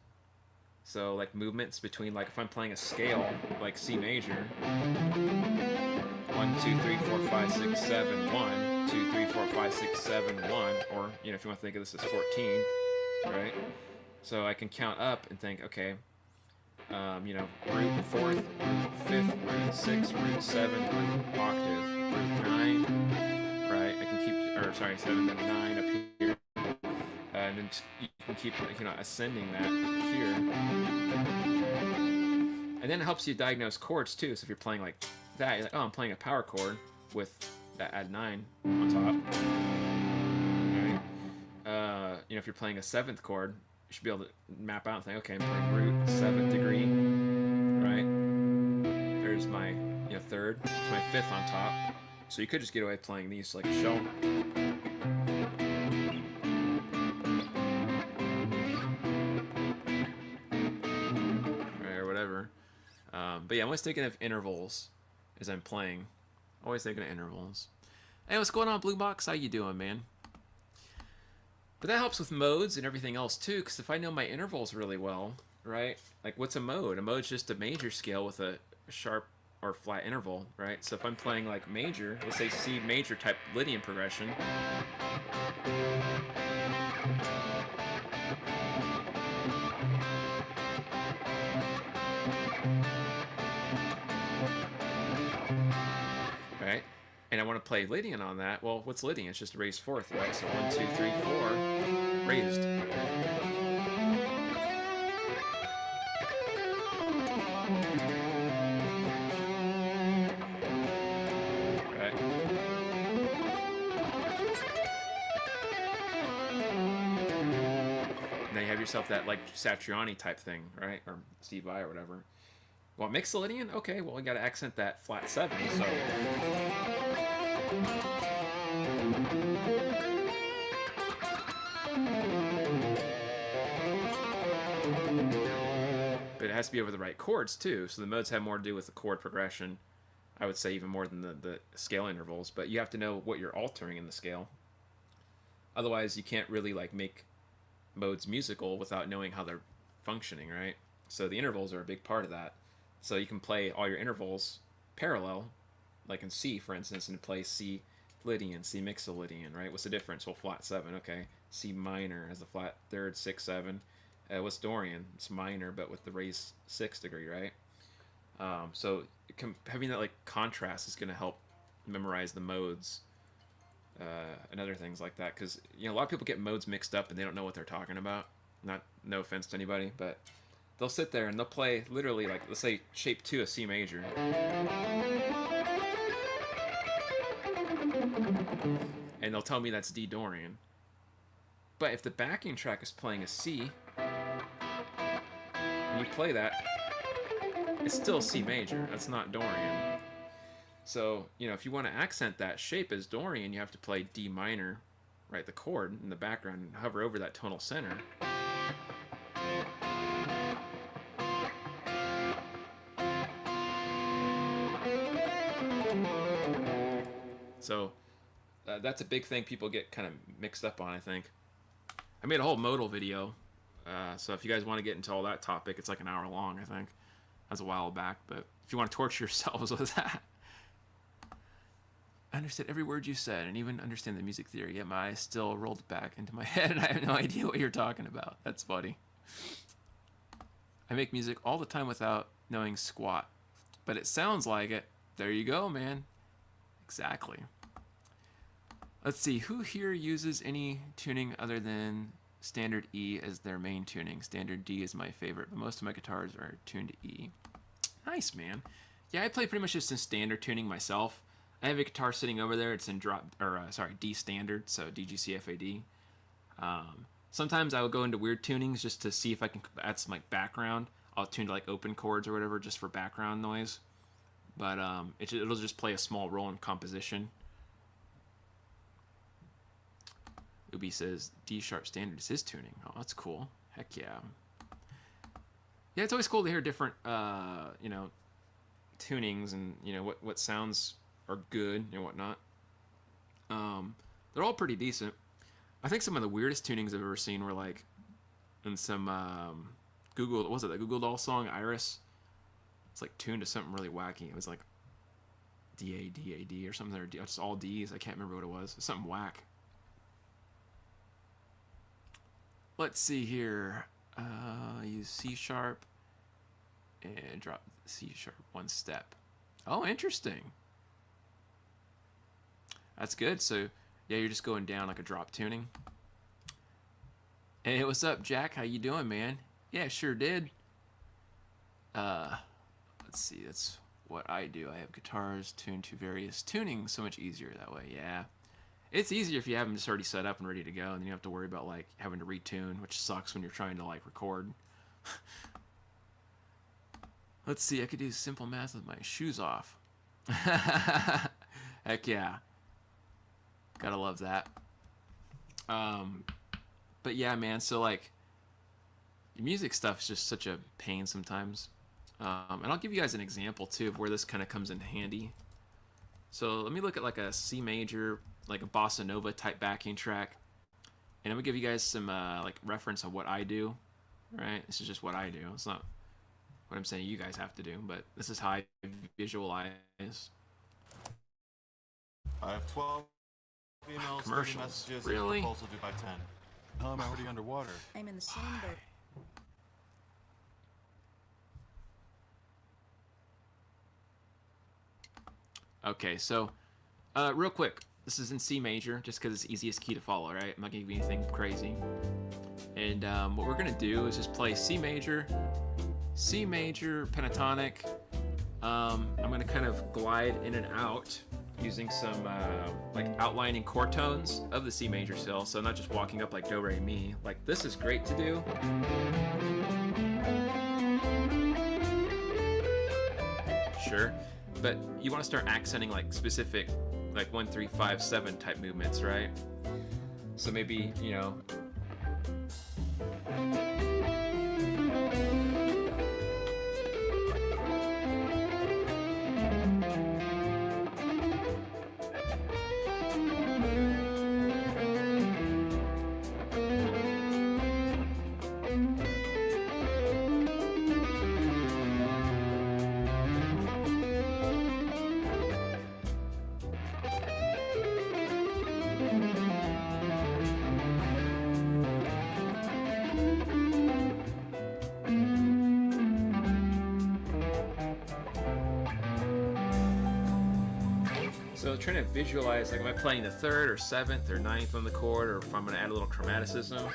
So like movements between, like if I'm playing a scale like C major, 1 2 3 4 5 6 7 1 2 3 4 5 6 7 1, or you know, if you want to think of this as 14, right? So I can count up and think, okay, you know, root 4th, root 5th, root 6th, root 7, root octave, root 9, right? I can keep, or sorry, 7 and 9 up here. And then you can keep, you know, ascending that here. And then it helps you diagnose chords too. So if you're playing like that, you're like, oh, I'm playing a power chord with that add 9 on top. Right? You know, if you're playing a 7th chord, you should be able to map out and think, okay, I'm playing root 7th degree, right? There's my, you know, 3rd, there's my 5th on top. So you could just get away playing these like a shell. Right, or whatever. But yeah, I'm always thinking of intervals as I'm playing. Always thinking of intervals. Hey, what's going on, Blue Box? How you doing, man? But that helps with modes and everything else too, because if I know my intervals really well, right? Like, what's a mode? A mode's just a major scale with a sharp or flat interval, right? So if I'm playing like major, let's say C major type Lydian progression. Right? And I want to play Lydian on that. Well, what's Lydian? It's just a raised 4th, right? So 1, 2, 3, 4, raised. Right? Now you have yourself that like Satriani type thing, right? Or Steve Vai or whatever. Well, mixed Lydian? Okay, well, we got to accent that flat 7, so. But it has to be over the right chords, too, so the modes have more to do with the chord progression, I would say, even more than the scale intervals, but you have to know what you're altering in the scale. Otherwise, you can't really, like, make modes musical without knowing how they're functioning, right? So the intervals are a big part of that. So you can play all your intervals parallel, like in C, for instance, and play C Lydian, C Mixolydian, right? What's the difference? Well, flat 7, okay. C minor has the flat 3rd, 6, 7. What's Dorian? It's minor, but with the raised 6th degree, right? So having that like contrast is going to help memorize the modes and other things like that, because you know a lot of people get modes mixed up and they don't know what they're talking about. No offense to anybody, but they'll sit there and they'll play literally like, let's say shape 2 of C major, and they'll tell me that's D Dorian. But if the backing track is playing a C, and you play that, it's still C major. That's not Dorian. So, you know, if you want to accent that shape as Dorian, you have to play D minor, right, the chord in the background, and hover over that tonal center. So that's a big thing people get kind of mixed up on, I think. I made a whole modal video, so if you guys want to get into all that topic, it's like an hour long, I think. That's a while back, but if you want to torture yourselves with that. I understood every word you said, and even understand the music theory, yet my eyes still rolled back into my head, and I have no idea what you're talking about. That's funny. I make music all the time without knowing squat, but it sounds like it. There you go, man. Exactly. Let's see, who here uses any tuning other than standard E as their main tuning? Standard D is my favorite, but most of my guitars are tuned to E. Nice, man. Yeah, I play pretty much just in standard tuning myself. I have a guitar sitting over there. It's in D standard, so DGCFAD. Sometimes I will go into weird tunings just to see if I can add some like background. I'll tune to like open chords or whatever just for background noise. But it'll just play a small role in composition. Ubi says D sharp standard is his tuning. Oh, that's cool. Heck yeah. Yeah, it's always cool to hear different, you know, tunings and, you know, what sounds are good and whatnot. They're all pretty decent. I think some of the weirdest tunings I've ever seen were like in some Google, what was it, the Google Doll song, Iris? It's like tuned to something really wacky. It was like D-A-D-A-D or something, or just all D's. I can't remember what it was. Something whack. Let's see here. Use C sharp and drop C sharp one step. Oh, interesting. That's good. So yeah, you're just going down like a drop tuning. Hey, what's up, Jack? How you doing, man? Yeah, sure did. Let's see. That's what I do. I have guitars tuned to various tunings. So much easier that way. Yeah. It's easier if you have them just already set up and ready to go, and then you have to worry about like having to retune, which sucks when you're trying to like record. Let's see, I could do simple math with my shoes off. Heck yeah. Gotta love that. But yeah, man, so like music stuff is just such a pain sometimes. And I'll give you guys an example too of where this kind of comes in handy. So let me look at like a C major, like a bossa nova type backing track, and I'm gonna give you guys some like reference of what I do. Right, this is just what I do. It's not what I'm saying you guys have to do, but this is how I visualize. I have 12 emails, 30 messages, really? and a proposal due by 10. Oh, I'm already underwater. I'm in the same boat. Okay, so real quick, this is in C major, just because it's easiest key to follow, right? I'm not gonna give you anything crazy. And what we're gonna do is just play C major, pentatonic. I'm gonna kind of glide in and out using some like outlining chord tones of the C major scale, so not just walking up like do, re, mi. Like this is great to do. Sure. But you want to start accenting like specific, like 1, 3, 5, 7 type movements, right? So maybe, you know. So trying to visualize, like, am I playing the 3rd or 7th or 9th on the chord, or if I'm going to add a little chromaticism.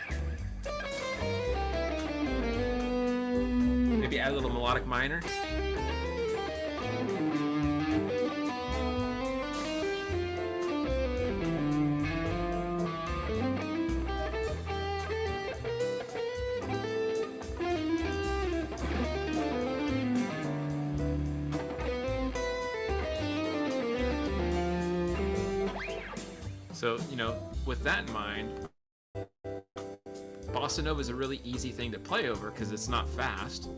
Maybe add a little melodic minor. So, you know, with that in mind, Bossa Nova is a really easy thing to play over because it's not fast,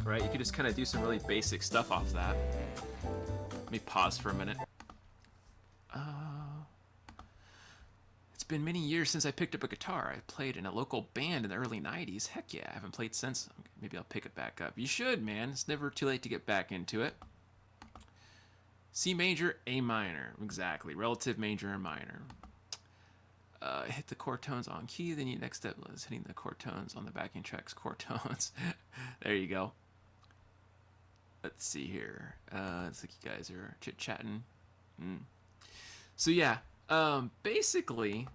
right? You could just kind of do some really basic stuff off that. Let me pause for a minute. It's been many years since I picked up a guitar. I played in a local band in the early 90s. Heck yeah, I haven't played since. Maybe I'll pick it back up. You should, man. It's never too late to get back into it. C major, A minor. Exactly. Relative major and minor. Hit the chord tones on key. Then your next step is hitting the chord tones on the backing tracks. Chord tones. There you go. Let's see here. It's like you guys are chit-chatting. So yeah, basically,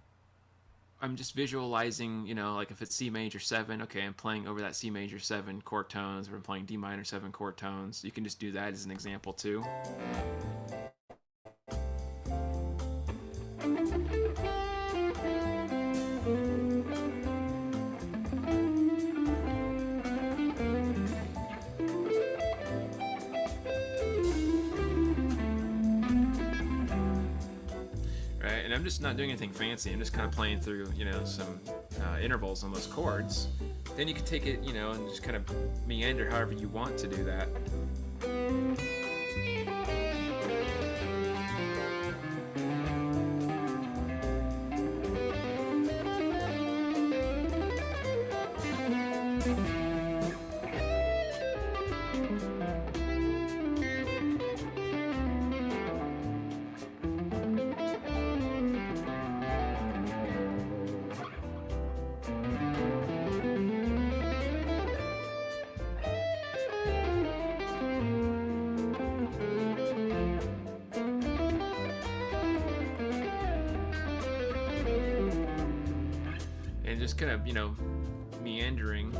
I'm just visualizing, you know, like if it's C major 7, okay, I'm playing over that C major 7 chord tones, or I'm playing D minor 7 chord tones. You can just do that as an example too. And I'm just not doing anything fancy. I'm just kind of playing through, you know, some intervals on those chords. Then you can take it, you know, and just kind of meander however you want to do that. Just kind of, you know, meandering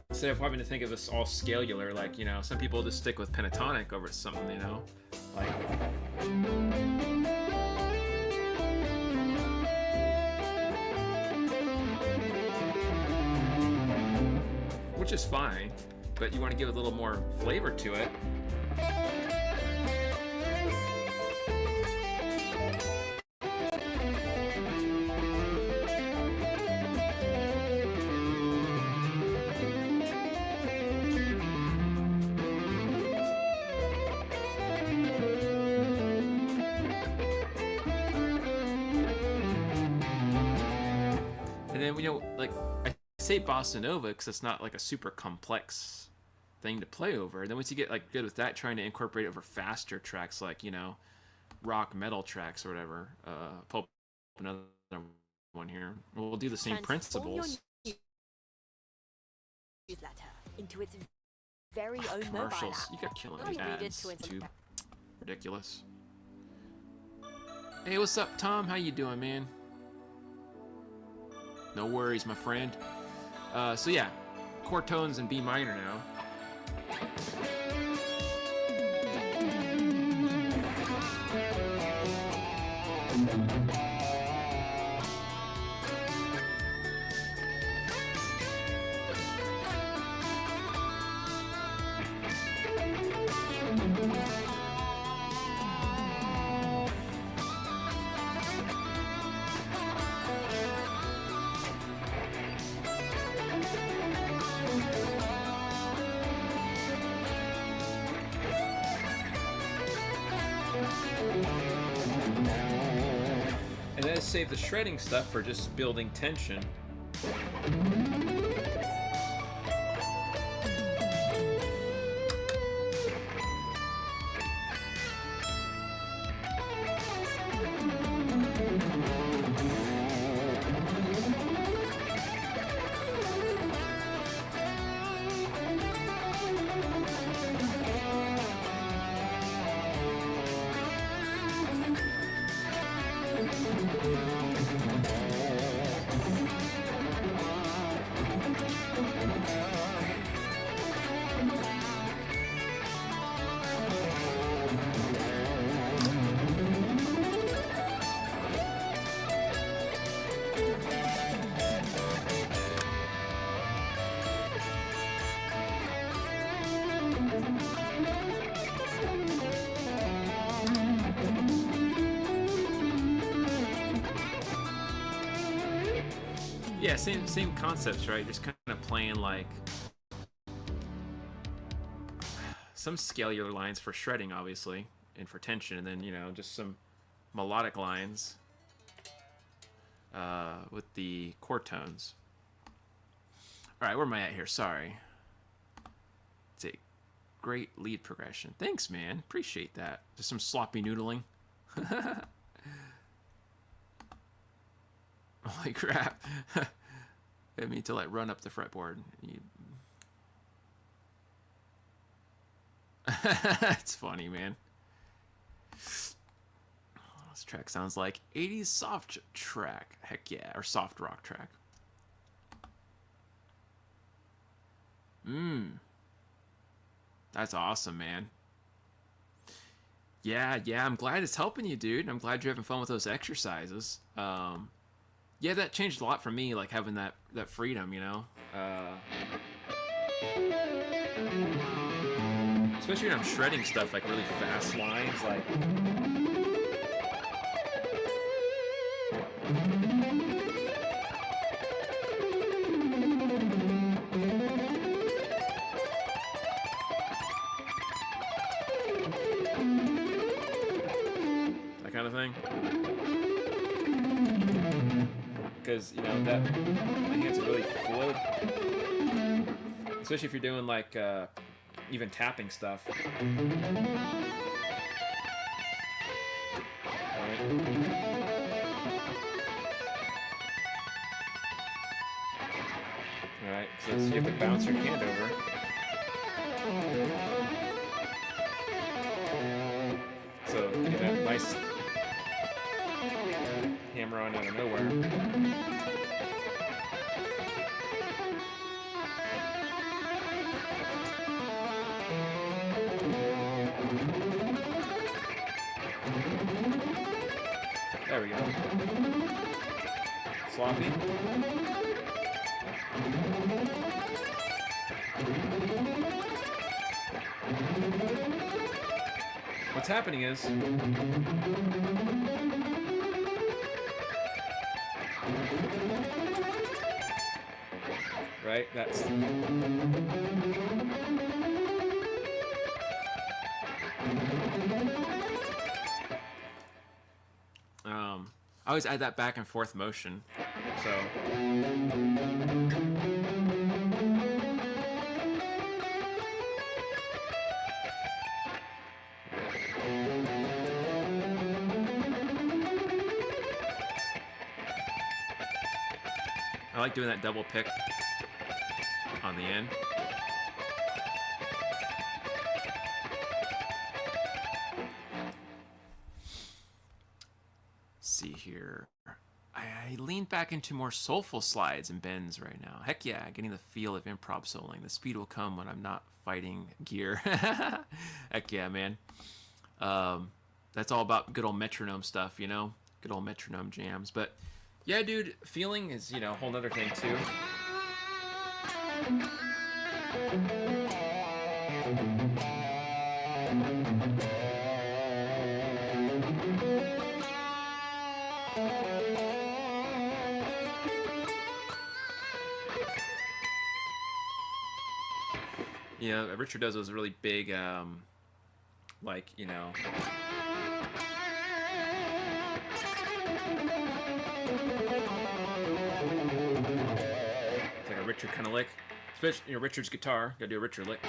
instead of having to think of this all scalular, like, you know, some people just stick with pentatonic over something, you know, like, which is fine, but you want to give a little more flavor to it. And then, you know, like, I say Bossa Nova because it's not like a super complex thing to play over. And then once you get like good with that, trying to incorporate it over faster tracks like, you know, rock metal tracks or whatever. Pull up another one here. We'll do the same principles. Newsletter into its very own Commercials. mobile You got killing me app. ads too. Ridiculous. Hey, what's up, Tom? How you doing, man? No worries, my friend. So yeah, chord tones in B minor now. And then save the shredding stuff for just building tension. Yeah, same concepts, right? Just kind of playing like some scalar lines for shredding, obviously, and for tension, and then, you know, just some melodic lines with the chord tones. All right, where am I at here? Sorry. It's a great lead progression. Thanks, man. Appreciate that. Just some sloppy noodling. Holy crap. I mean to like run up the fretboard. It's funny, man. This track sounds like 80s soft track. Heck yeah, or soft rock track. That's awesome, man. Yeah, I'm glad it's helping you, dude. I'm glad you're having fun with those exercises. Yeah, that changed a lot for me, like having that freedom, you know. Especially when I'm shredding stuff, like really fast lines, like. That kind of thing. Because, you know, that my hands are really fluid. Especially if you're doing like even tapping stuff. Alright, so you have to bounce your hand over. So you get that nice hammer on out of nowhere. There we go. Sloppy. What's happening is right, that's I always add that back and forth motion. So I like doing that double pick on the end. See here. I lean back into more soulful slides and bends right now. Heck yeah, getting the feel of improv soloing. The speed will come when I'm not fighting gear. Heck yeah, man. That's all about good old metronome stuff, you know? Good old metronome jams. But yeah, dude, feeling is, you know, a whole other thing too. You know, Richard does those really big, like, you know, it's like a Richard kind of lick. Especially, you know, Richard's guitar. Gotta do a Richard lick.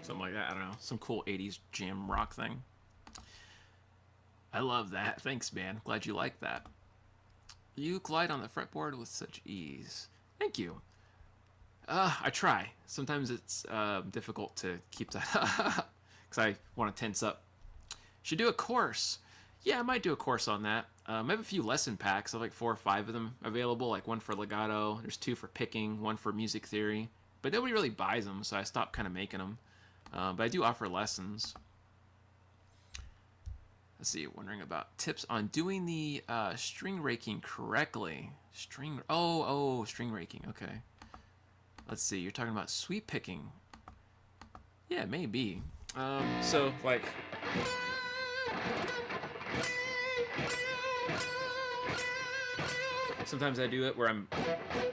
Something like that. I don't know. Some cool 80s jam rock thing. I love that. Thanks, man. Glad you like that. You glide on the fretboard with such ease. Thank you. I try. Sometimes it's difficult to keep that up because I want to tense up. Should do a course. Yeah, I might do a course on that. I have a few lesson packs. I have like 4 or 5 of them available. Like one for legato. There's 2 for picking. 1 for music theory. But nobody really buys them, so I stopped kind of making them. But I do offer lessons. Let's see, wondering about tips on doing the string raking correctly. String raking, okay. Let's see. You're talking about sweep picking. Yeah, maybe. So like. Sometimes I do it where I'm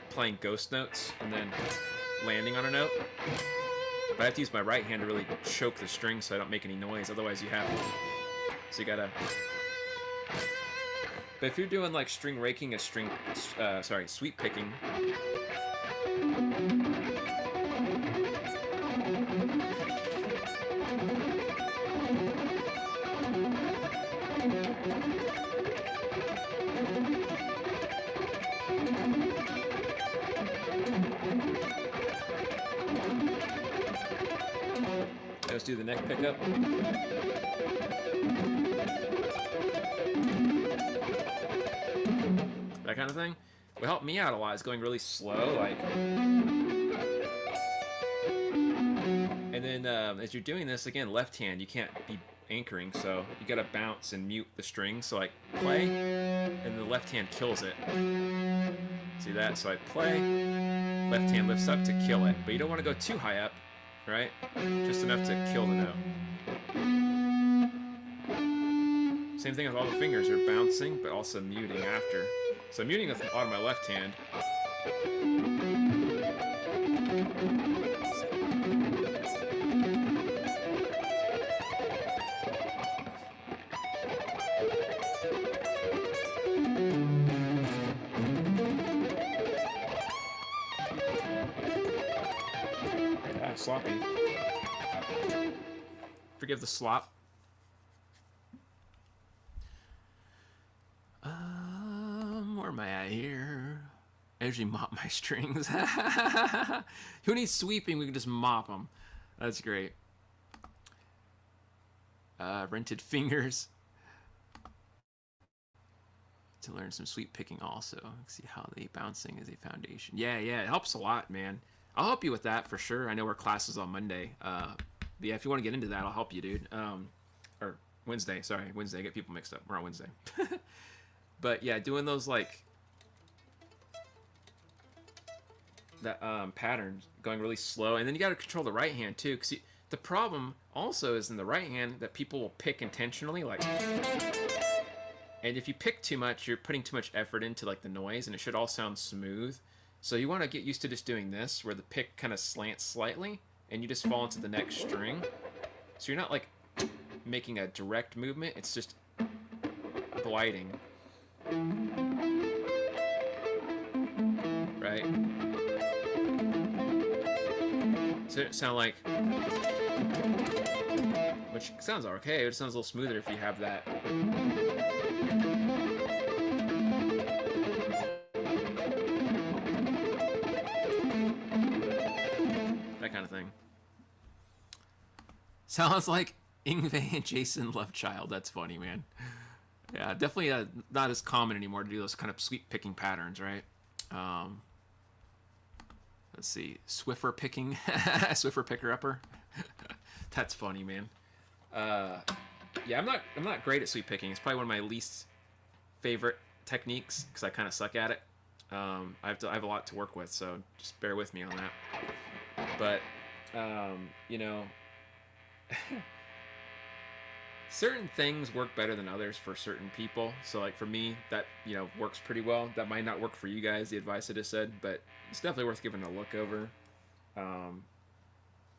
playing ghost notes and then landing on a note. But I have to use my right hand to really choke the string so I don't make any noise. Otherwise, you have. So you gotta. But if you're doing like string raking, sweep picking. Let's do the neck pickup. That kind of thing. What helped me out a lot is going really slow, like. And then as you're doing this, again, left hand, you can't be anchoring, so you gotta bounce and mute the string. So I play, and the left hand kills it. See that? So I play, left hand lifts up to kill it. But you don't want to go too high up, right? Just enough to kill the note. Same thing with all the fingers. They're bouncing, but also muting after. So muting with on my left hand. Ah, sloppy. Forgive the slop. Where am I at here? I usually mop my strings. Who needs sweeping? We can just mop them. That's great. Rented fingers. To learn some sweep picking also. See how the bouncing is a foundation. Yeah, it helps a lot, man. I'll help you with that for sure. I know our class is on Monday. But yeah, if you want to get into that, I'll help you, dude. Or Wednesday. Sorry, Wednesday. I get people mixed up. We're on Wednesday. But yeah, doing those like that patterns, going really slow, and then you got to control the right hand too. Because the problem also is in the right hand that people will pick intentionally, like. And if you pick too much, you're putting too much effort into like the noise, and it should all sound smooth. So you want to get used to just doing this, where the pick kind of slants slightly, and you just fall into the next string. So you're not like making a direct movement; it's just gliding. Right? So it sound like, which sounds okay. It sounds a little smoother if you have that. That kind of thing. Sounds like Ingve and Jason Lovechild. That's funny, man. Yeah, definitely not as common anymore to do those kind of sweep picking patterns, right? Let's see, Swiffer picking, Swiffer picker upper. That's funny, man. Yeah, I'm not great at sweep picking. It's probably one of my least favorite techniques because I kind of suck at it. I have a lot to work with, so just bear with me on that. But you know. Certain things work better than others for certain people. So like for me, that, you know, works pretty well. That might not work for you guys, the advice I just said, but it's definitely worth giving a look over. And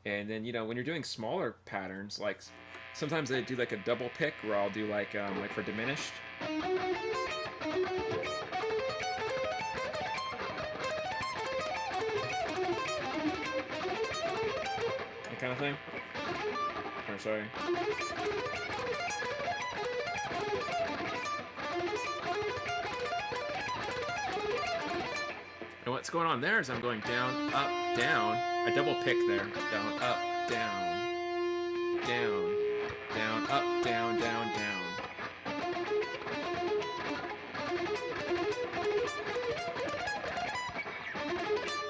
then, you know, when you're doing smaller patterns, like sometimes I do like a double pick where I'll do like for diminished. That kind of thing. Oh, sorry. And what's going on there is I'm going down, up, down. I double pick there. Down, up, down. Down. Down, up, down, down, down.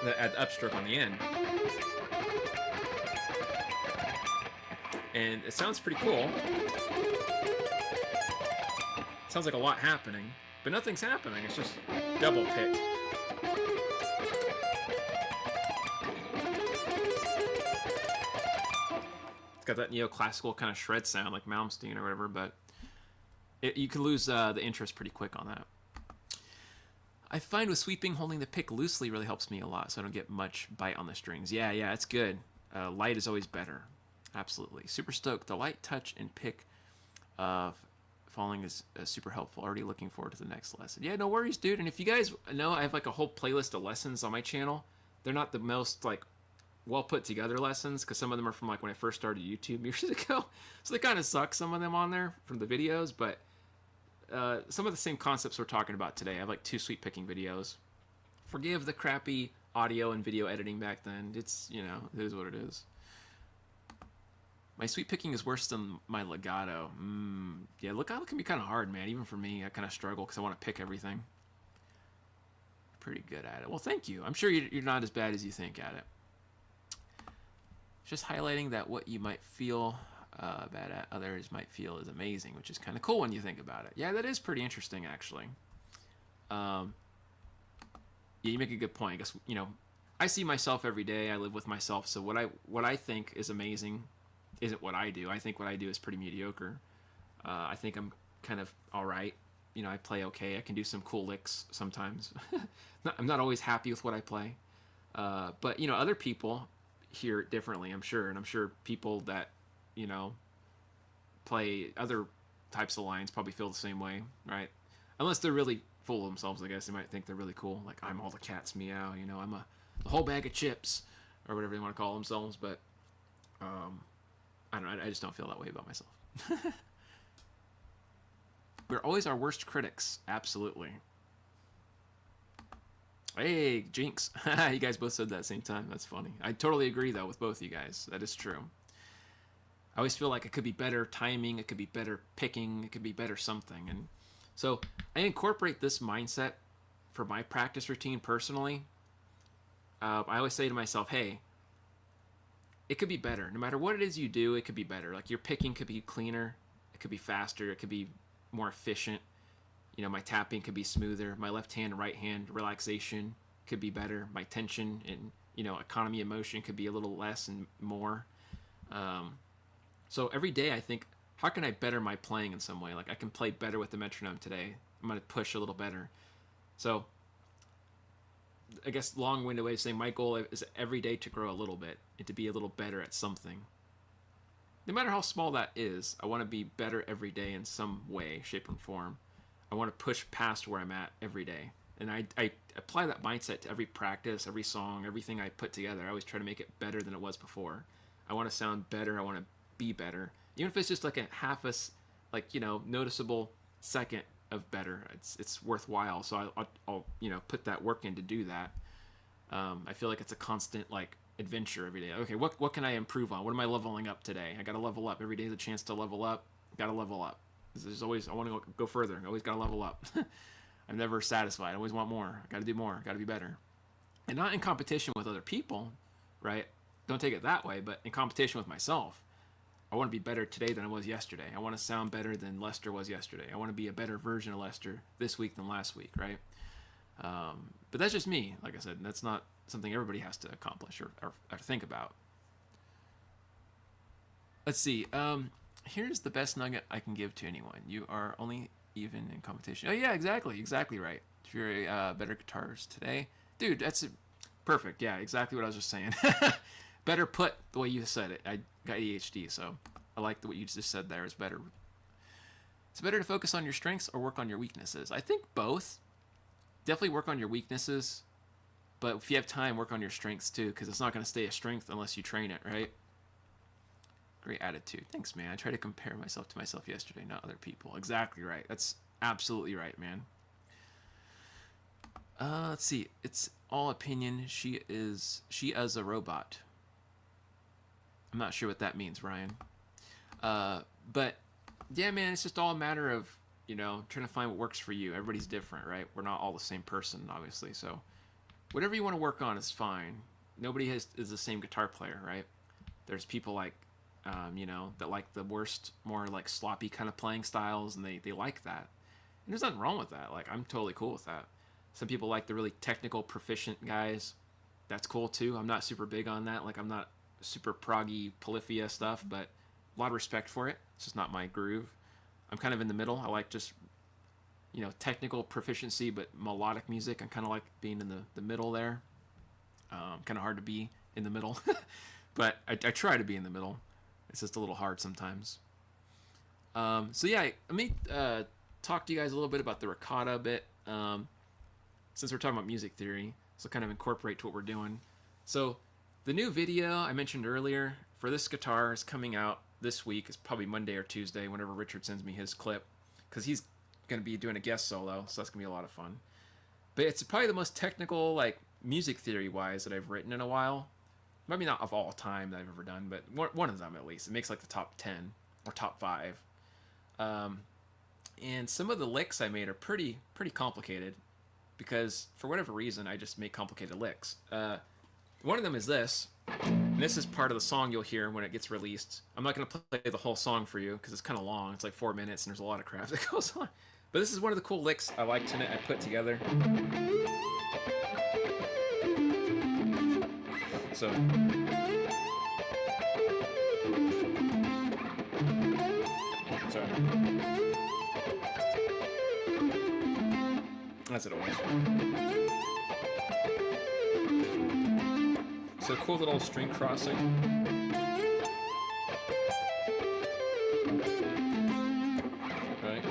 Then add the upstroke on the end. And it sounds pretty cool. Sounds like a lot happening, but nothing's happening. It's just double pick. got that neoclassical kind of shred sound like Malmsteen or whatever, but you can lose the interest pretty quick on that. I find with sweeping, holding the pick loosely really helps me a lot, so I don't get much bite on the strings. Yeah, it's good. Light is always better. Absolutely. Super stoked. The light touch and pick falling is super helpful. Already looking forward to the next lesson. Yeah, no worries, dude. And if you guys know, I have like a whole playlist of lessons on my channel. They're not the most like well put together lessons, because some of them are from like when I first started YouTube years ago. So they kind of suck, some of them on there from the videos, but some of the same concepts we're talking about today. I have like 2 sweep picking videos. Forgive the crappy audio and video editing back then. It's, you know, it is what it is. My sweep picking is worse than my legato. Yeah, legato can be kind of hard, man. Even for me, I kind of struggle because I want to pick everything. Pretty good at it. Well, thank you. I'm sure you're not as bad as you think at it. Just highlighting that what you might feel bad at, others might feel is amazing, which is kind of cool when you think about it. Yeah, that is pretty interesting, actually. Yeah, you make a good point. I guess, you know, I see myself every day. I live with myself, so what I think is amazing isn't what I do. I think what I do is pretty mediocre. I think I'm kind of all right. You know, I play okay. I can do some cool licks sometimes. I'm not always happy with what I play. But, you know, other people hear it differently, I'm sure. And I'm sure people that, you know, play other types of lines probably feel the same way, right? Unless they're really full of themselves, I guess. They might think they're really cool. Like, I'm all the cat's meow, you know, I'm a whole bag of chips, or whatever they want to call themselves. But, I don't know. I just don't feel that way about myself. We're always our worst critics. Absolutely. Hey, Jinx. You guys both said that at the same time. That's funny. I totally agree, though, with both of you guys. That is true. I always feel like it could be better timing. It could be better picking. It could be better something. And so I incorporate this mindset for my practice routine personally. I always say to myself, hey, it could be better. No matter what it is you do, it could be better. Like, your picking could be cleaner. It could be faster. It could be more efficient. You know, my tapping could be smoother. My left hand, right hand relaxation could be better. My tension and, you know, economy of motion could be a little less and more. So every day I think, how can I better my playing in some way? Like, I can play better with the metronome today. I'm going to push a little better. So I guess long-winded way of saying my goal is every day to grow a little bit and to be a little better at something. No matter how small that is, I want to be better every day in some way, shape, and form. I want to push past where I'm at every day. And I apply that mindset to every practice, every song, everything I put together. I always try to make it better than it was before. I want to sound better. I want to be better. Even if it's just like a half a, like, you know, noticeable second of better, it's worthwhile. So I'll you know, put that work in to do that. I feel like it's a constant, like, adventure every day. Okay, what can I improve on? What am I leveling up today? I got to level up. Every day is a chance to level up. Got to level up. There's always, I want to go further. I always got to level up. I'm never satisfied. I always want more. I got to do more. Got to be better. And not in competition with other people, right? Don't take it that way, but in competition with myself. I want to be better today than I was yesterday. I want to sound better than Lester was yesterday. I want to be a better version of Lester this week than last week, right? But that's just me. Like I said, that's not something everybody has to accomplish or think about. Let's see. Here's the best nugget I can give to anyone. You are only even in competition. Oh, yeah, exactly right. If you're a better guitarist today. Dude, that's perfect. Yeah, exactly what I was just saying. Better put the way you said it. I got ADHD, so I like what you just said there. It's better. It's better to focus on your strengths or work on your weaknesses. I think both. Definitely work on your weaknesses, but if you have time, work on your strengths too, because it's not going to stay a strength unless you train it, right? Great attitude. Thanks, man. I try to compare myself to myself yesterday, not other people. Exactly right. That's absolutely right, man. Let's see. It's all opinion. She is a robot. I'm not sure what that means, Ryan. But yeah, man, it's just all a matter of, you know, trying to find what works for you. Everybody's different, right? We're not all the same person, obviously. So whatever you want to work on is fine. Nobody is the same guitar player, right? There's people like, you know, that like the worst, more like sloppy kind of playing styles, and they like that. And there's nothing wrong with that. Like, I'm totally cool with that. Some people like the really technical, proficient guys. That's cool too. I'm not super big on that. Like, I'm not super proggy polyphia stuff, but a lot of respect for it. It's just not my groove. I'm kind of in the middle. I like just, you know, technical proficiency, but melodic music. I kind of like being in the middle there. Kind of hard to be in the middle, but I try to be in the middle. It's just a little hard sometimes. So yeah, let me talk to you guys a little bit about the Rykata a bit, since we're talking about music theory. So kind of incorporate to what we're doing. So the new video I mentioned earlier for this guitar is coming out this week. It's probably Monday or Tuesday, whenever Richard sends me his clip, because he's going to be doing a guest solo, so that's going to be a lot of fun. But it's probably the most technical, like, music theory-wise that I've written in a while. Maybe not of all time that I've ever done, but one of them at least. It makes like the top 10 or top 5. And some of the licks I made are pretty complicated, because for whatever reason I just make complicated licks. One of them is this, and this is part of the song you'll hear when it gets released. I'm not going to play the whole song for you because it's kind of long. It's like 4 minutes and there's a lot of crap that goes on. But this is one of the cool licks I liked in it. I put together. So sorry. That's it always. So cool little string crossing. Right.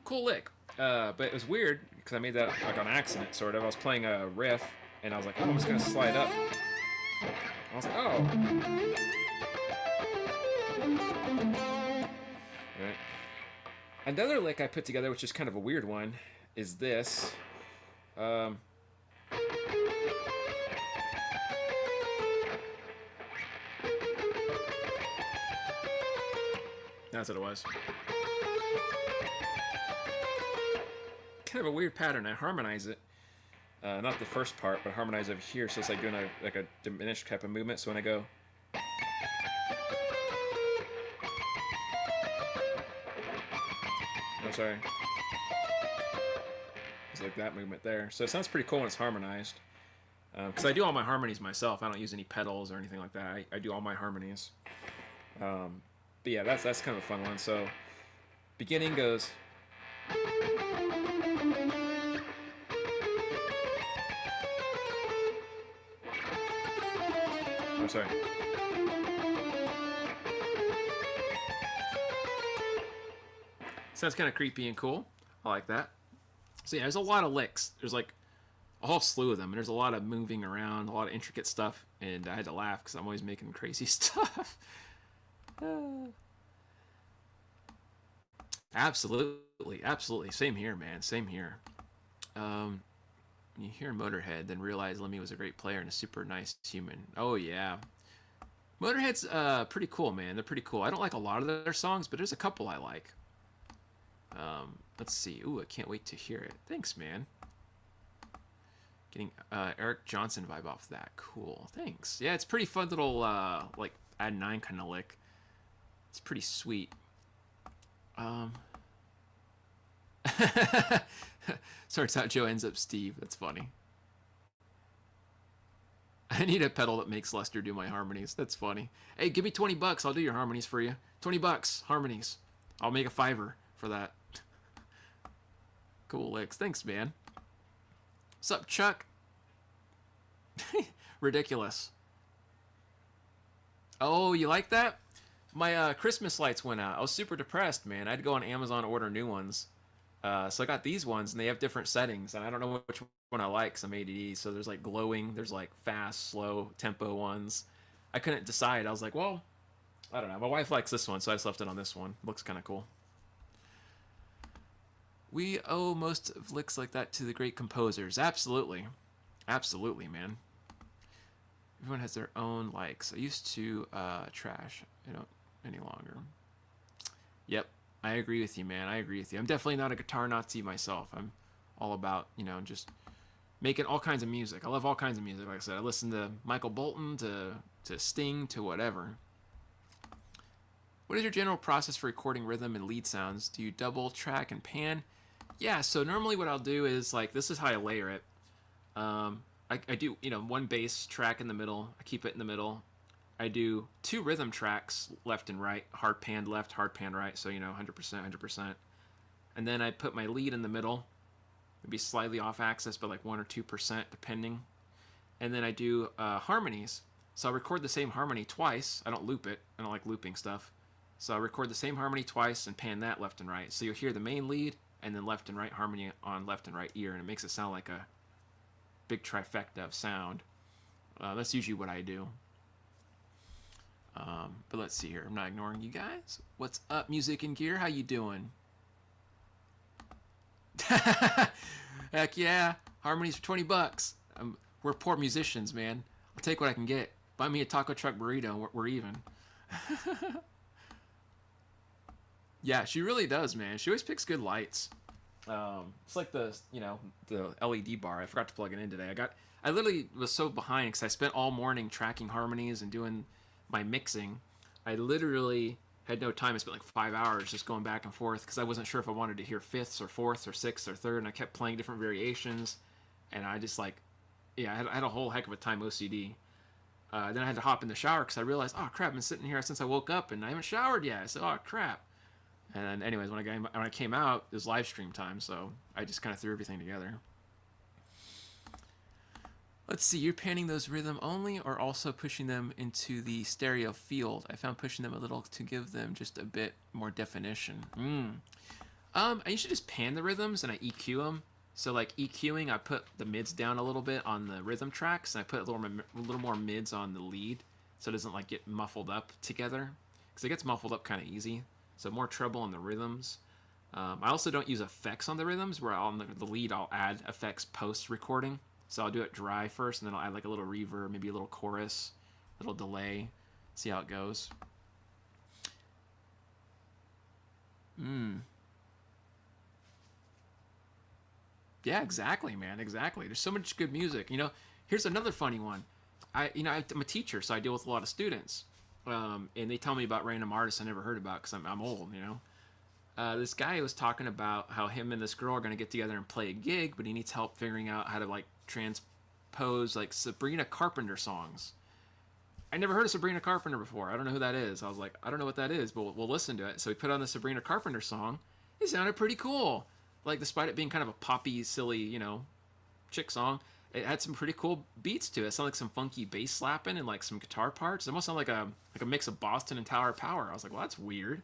Cool lick. But it was weird because I made that like on accident, sort of. I was playing a riff and I was like, oh, I'm just gonna slide up. I was like, oh. Right. Another lick I put together, which is kind of a weird one, is this. That's what it was. Kind of a weird pattern. I harmonize it. Not the first part, but harmonize over here, so it's like doing a diminished type of movement. So when I go, oh, sorry, it's like that movement there. So it sounds pretty cool when it's harmonized. Because I do all my harmonies myself. I don't use any pedals or anything like that. I do all my harmonies. But yeah, that's kind of a fun one. So beginning goes. Oh, sorry. Sounds kind of creepy and cool. I like that. So yeah, there's a lot of licks. There's like a whole slew of them, and there's a lot of moving around, a lot of intricate stuff, and I had to laugh because I'm always making crazy stuff. Absolutely. Same here, man. Same here. When you hear Motorhead, then realize Lemmy was a great player and a super nice human. Oh yeah. Motorhead's pretty cool, man. They're pretty cool. I don't like a lot of their songs, but there's a couple I like. Let's see. Ooh, I can't wait to hear it. Thanks, man. Getting Eric Johnson vibe off that. Cool. Thanks. Yeah, it's pretty fun little like add 9 kind of lick. It's pretty sweet. Starts out Joe, ends up Steve. That's funny. I need a pedal that makes Lester do my harmonies. That's funny. Hey, give me $20. I'll do your harmonies for you. $20 harmonies. I'll make a $5 for that. Cool licks. Thanks, man. What's up, Chuck? Ridiculous. Oh, you like that? My Christmas lights went out. I was super depressed, man. I had to go on Amazon and order new ones. So I got these ones, and they have different settings, and I don't know which one I like, because I'm ADD. So there's like glowing, there's like fast, slow, tempo ones. I couldn't decide. I was like, well, I don't know. My wife likes this one, so I just left it on this one. Looks kind of cool. We owe most of licks like that to the great composers. Absolutely. Absolutely, man. Everyone has their own likes. I used to trash. I don't any longer. Yep. I agree with you, man. I agree with you. I'm definitely not a guitar Nazi myself. I'm all about, you know, just making all kinds of music. I love all kinds of music. Like I said, I listen to Michael Bolton, to Sting, to whatever. What is your general process for recording rhythm and lead sounds? Do you double track and pan? Yeah, so normally what I'll do is, like, this is how I layer it. I do, you know, one bass track in the middle. I keep it in the middle. I do 2 rhythm tracks left and right, hard pan left, hard pan right. So, you know, 100%, 100%. And then I put my lead in the middle, maybe slightly off axis, but like 1 or 2% depending. And then I do harmonies. So I'll record the same harmony twice. I don't loop it. I don't like looping stuff. So I'll record the same harmony twice and pan that left and right. So you'll hear the main lead and then left and right harmony on left and right ear, and it makes it sound like a big trifecta of sound. That's usually what I do. But let's see here. I'm not ignoring you guys. What's up, Music and Gear? How you doing? Heck yeah. Harmonies for 20 bucks. We're poor musicians, man. I'll take what I can get. Buy me a taco truck burrito. We're even. Yeah, she really does, man. She always picks good lights. It's like the, you know, the LED bar. I forgot to plug it in today. I literally was so behind because I spent all morning tracking harmonies and doing my mixing. I literally had no time. I spent like 5 hours just going back and forth because I wasn't sure if I wanted to hear fifths or fourths or sixths or third, and I kept playing different variations. And I just like, yeah, I had a whole heck of a time OCD. Then I had to hop in the shower because I realized, oh crap, I've been sitting here since I woke up and I haven't showered yet. I said, oh crap. And anyways, when I came out, it was live stream time, so I just kind of threw everything together. Let's see, you're panning those rhythm only or also pushing them into the stereo field? I found pushing them a little to give them just a bit more definition. I usually just pan the rhythms and I EQ them. So like EQing, I put the mids down a little bit on the rhythm tracks, and I put a little more mids on the lead, so it doesn't like get muffled up together, because it gets muffled up kind of easy. So more treble on the rhythms. I also don't use effects on the rhythms, where on the lead I'll add effects post recording. So I'll do it dry first, and then I'll add like a little reverb, maybe a little chorus, a little delay, see how it goes. Yeah, exactly, man, exactly. There's so much good music. You know, here's another funny one. I'm a teacher, so I deal with a lot of students, and they tell me about random artists I never heard about because I'm old, you know. This guy was talking about how him and this girl are going to get together and play a gig, but he needs help figuring out how to like transpose like Sabrina Carpenter songs. I never heard of Sabrina Carpenter before. I don't know who that is. I was like, I don't know what that is, but we'll listen to it. So he put on the Sabrina Carpenter song. It sounded pretty cool. Like, despite it being kind of a poppy, silly, you know, chick song, it had some pretty cool beats to it. It sounded like some funky bass slapping and like some guitar parts. It almost sounded like a mix of Boston and Tower of Power. I was like, well, that's weird.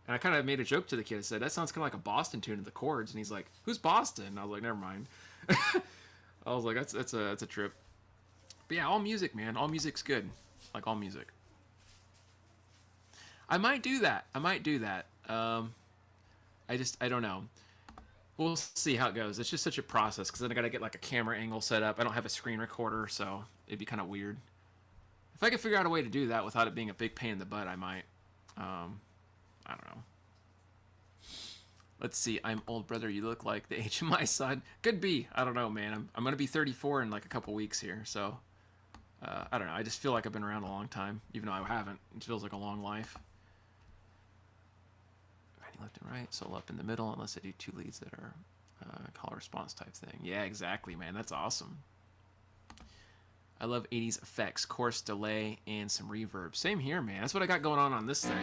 And I kind of made a joke to the kid. I said, that sounds kind of like a Boston tune to the chords. And he's like, who's Boston? And I was like, never mind. I was like, that's a trip. But yeah, all music, man. All music's good. Like, all music. I might do that. I don't know. We'll see how it goes. It's just such a process, because then I got to get like a camera angle set up. I don't have a screen recorder, so it'd be kind of weird. If I could figure out a way to do that without it being a big pain in the butt, I might. I don't know. Let's see. I'm old, brother. You look like the age of my son. Could be. I don't know, man. I'm going to be 34 in like a couple weeks here, so I don't know. I just feel like I've been around a long time, even though I haven't. It feels like a long life. Left and right, solo up in the middle, unless I do 2 leads that are call response type thing. Yeah, exactly, man. That's awesome. I love 80s effects, chorus delay, and some reverb. Same here, man. That's what I got going on this thing.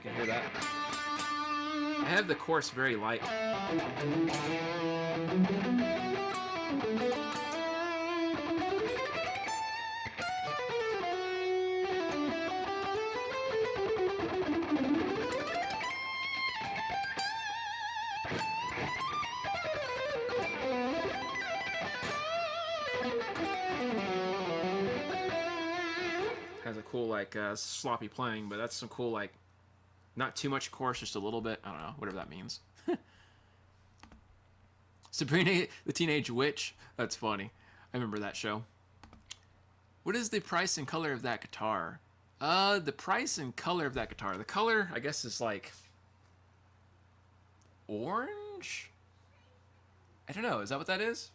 You can hear that. I have the chorus very light. Has a cool like sloppy playing, but that's some cool like not too much chorus, just a little bit. I don't know, whatever that means. Sabrina the Teenage Witch. That's funny. I remember that show. What is the price and color of that guitar? The price and color of that guitar. The color, I guess, is like orange. I don't know. Is that what that is?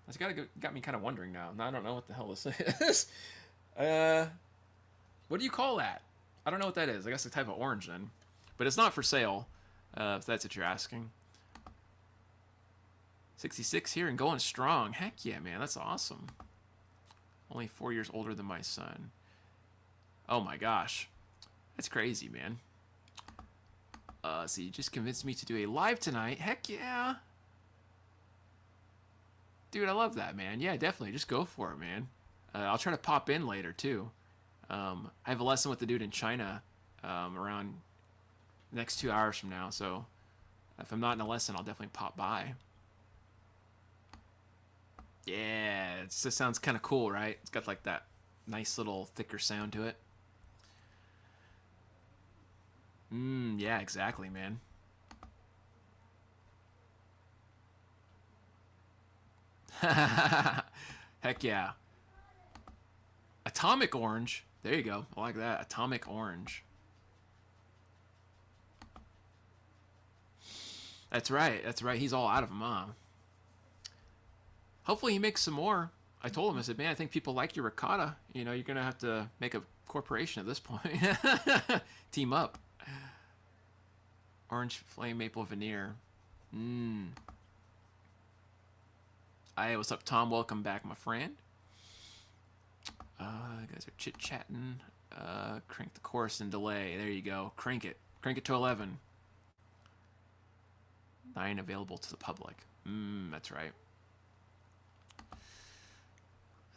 That's got me kind of wondering now. Now I don't know what the hell this is. What do you call that? I don't know what that is. I guess a type of orange then. But it's not for sale, if that's what you're asking. 66 here and going strong. Heck yeah, man. That's awesome. Only 4 years older than my son. Oh my gosh. That's crazy, man. So you just convinced me to do a live tonight. Heck yeah. Dude, I love that, man. Yeah, definitely. Just go for it, man. I'll try to pop in later, too. I have a lesson with the dude in China around the next 2 hours from now. So if I'm not in a lesson, I'll definitely pop by. Yeah, it just sounds kind of cool, right? It's got like that nice little thicker sound to it. Yeah, exactly, man. Heck yeah. Atomic Orange. There you go. I like that. Atomic Orange. That's right. That's right. He's all out of them, huh? Hopefully he makes some more. I told him, I said, man, I think people like your Rykata. You know, you're going to have to make a corporation at this point. Team up. Orange Flame Maple Veneer. Hey, what's up, Tom? Welcome back, my friend. You guys are chit-chatting. Crank the chorus and delay. There you go. Crank it. Crank it to 11. 9 available to the public. That's right.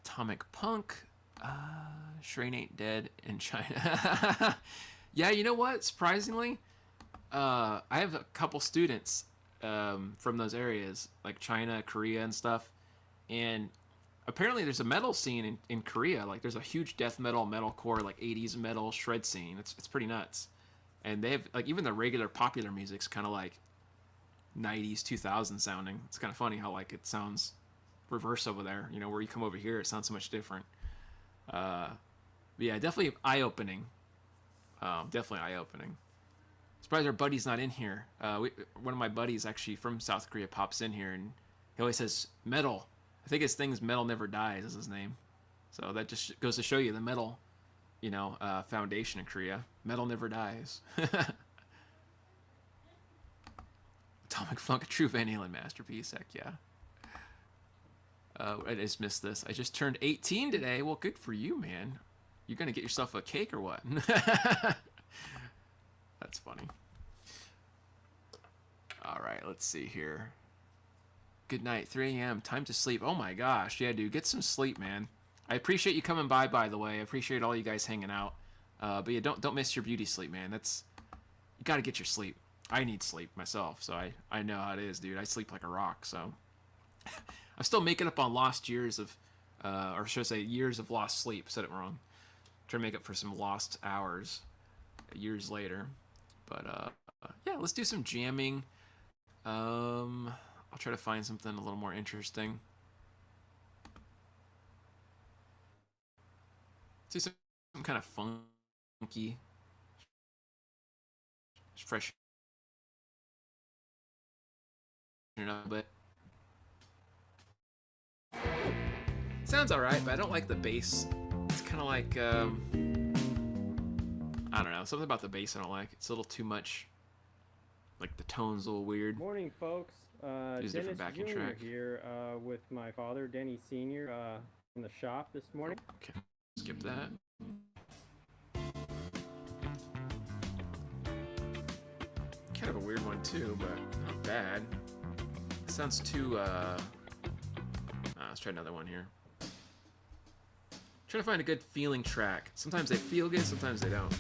Atomic Punk. Shrine Ain't Dead in China. Yeah, you know what? Surprisingly, I have a couple students from those areas, like China, Korea, and stuff. And apparently there's a metal scene in Korea. Like there's a huge death metal, metalcore, like 80s metal shred scene. It's pretty nuts. And they have, like, even the regular popular music's kind of like 90s, 2000 sounding. It's kind of funny how, like, it sounds reverse over there. You know, where you come over here, it sounds so much different. But yeah, definitely eye-opening. Definitely eye-opening. Surprised our buddy's not in here. One of my buddies, actually from South Korea, pops in here, and he always says metal. I think his thing's Metal Never Dies is his name. So that just goes to show you the metal, you know, foundation in Korea. Metal never dies. Atomic Funk, a true Van Halen masterpiece. Heck yeah. I just missed this. I just turned 18 today. Well, good for you, man. You gonna get yourself a cake or what? That's funny. All right, let's see here. Good night, 3 a.m. Time to sleep. Oh my gosh, yeah, dude, get some sleep, man. I appreciate you coming by the way. I appreciate all you guys hanging out. But yeah, don't miss your beauty sleep, man. You gotta get your sleep. I need sleep myself, so I know how it is, dude. I sleep like a rock, so I'm still making up on lost years of, or should I say, years of lost sleep. Said it wrong. Trying to make up for some lost hours years later. But yeah, let's do some jamming. I'll try to find something a little more interesting. Let's do some kind of funky, fresh it up a bit. Sounds alright, but I don't like the bass. It's kind of like, I don't know, something about the bass I don't like. It's a little too much. Like the tone's a little weird. Morning, folks. Use a Dennis different backing Jr. track. here with my father, Denny Sr. In the shop this morning. Okay, skip that. Kind of a weird one too, but not bad. Sounds too. Let's try another one here. Trying to find a good feeling track. Sometimes they feel good, sometimes they don't.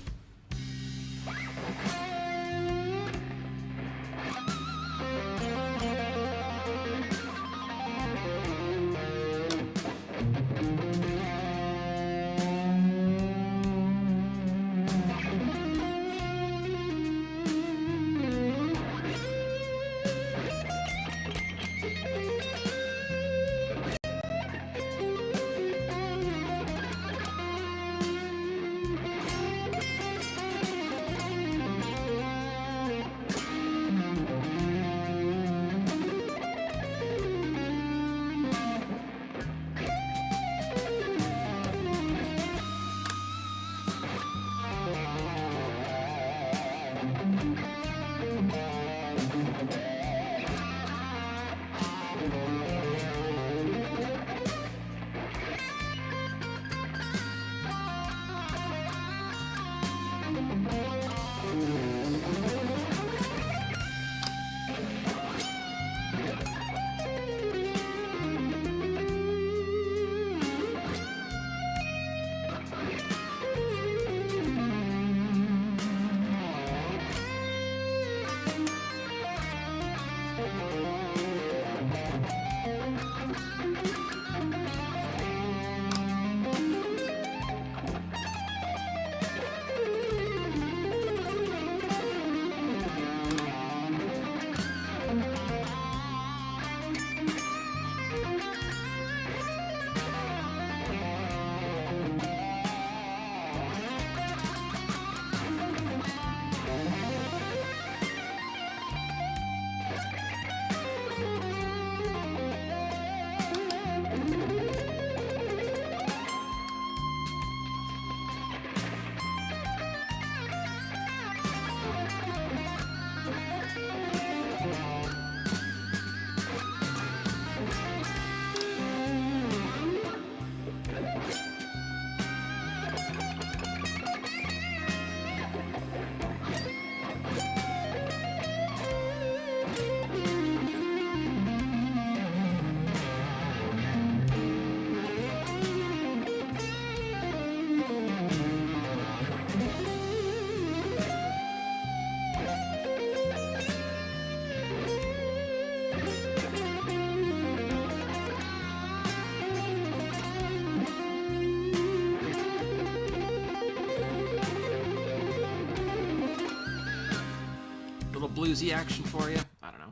little bluesy action for you. I don't know.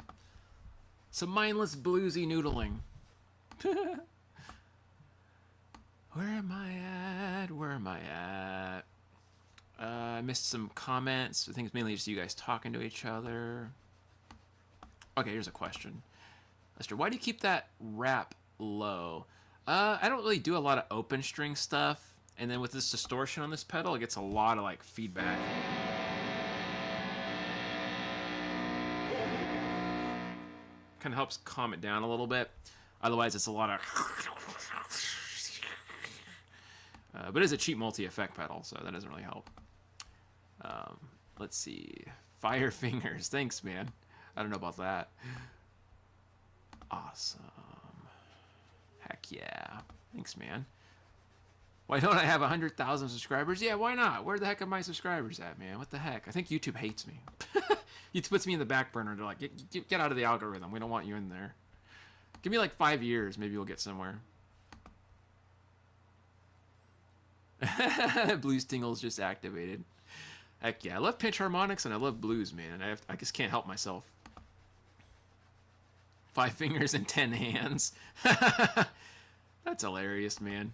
Some mindless bluesy noodling. Where am I at? Where am I at? I missed some comments. I think it's mainly just you guys talking to each other. Okay, here's a question. Lester, why do you keep that rap low? I don't really do a lot of open string stuff. And then with this distortion on this pedal, it gets a lot of like feedback. Kind of helps calm it down a little bit. Otherwise, it's a lot of... but it is a cheap multi-effect pedal, so that doesn't really help. Let's see. Fire fingers. Thanks, man. I don't know about that. Awesome. Heck yeah. Thanks, man. Why don't I have 100,000 subscribers? Yeah, why not? Where the heck are my subscribers at, man? What the heck? I think YouTube hates me. YouTube puts me in the back burner. They're like, get out of the algorithm. We don't want you in there. Give me like 5 years. Maybe we'll get somewhere. Blues Tingle's just activated. Heck yeah. I love pinch harmonics and I love blues, man. I just can't help myself. 5 fingers and 10 hands. That's hilarious, man.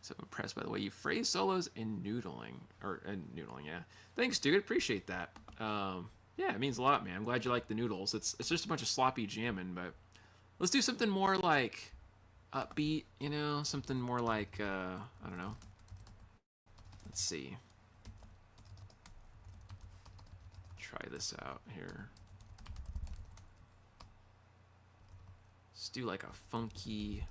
So impressed by the way you phrase solos in noodling. Noodling, yeah. Thanks, dude. Appreciate that. Yeah, it means a lot, man. I'm glad you like the noodles. It's just a bunch of sloppy jamming, but let's do something more like upbeat, you know? Something more like, I don't know. Let's see. Try this out here. Let's do like a funky...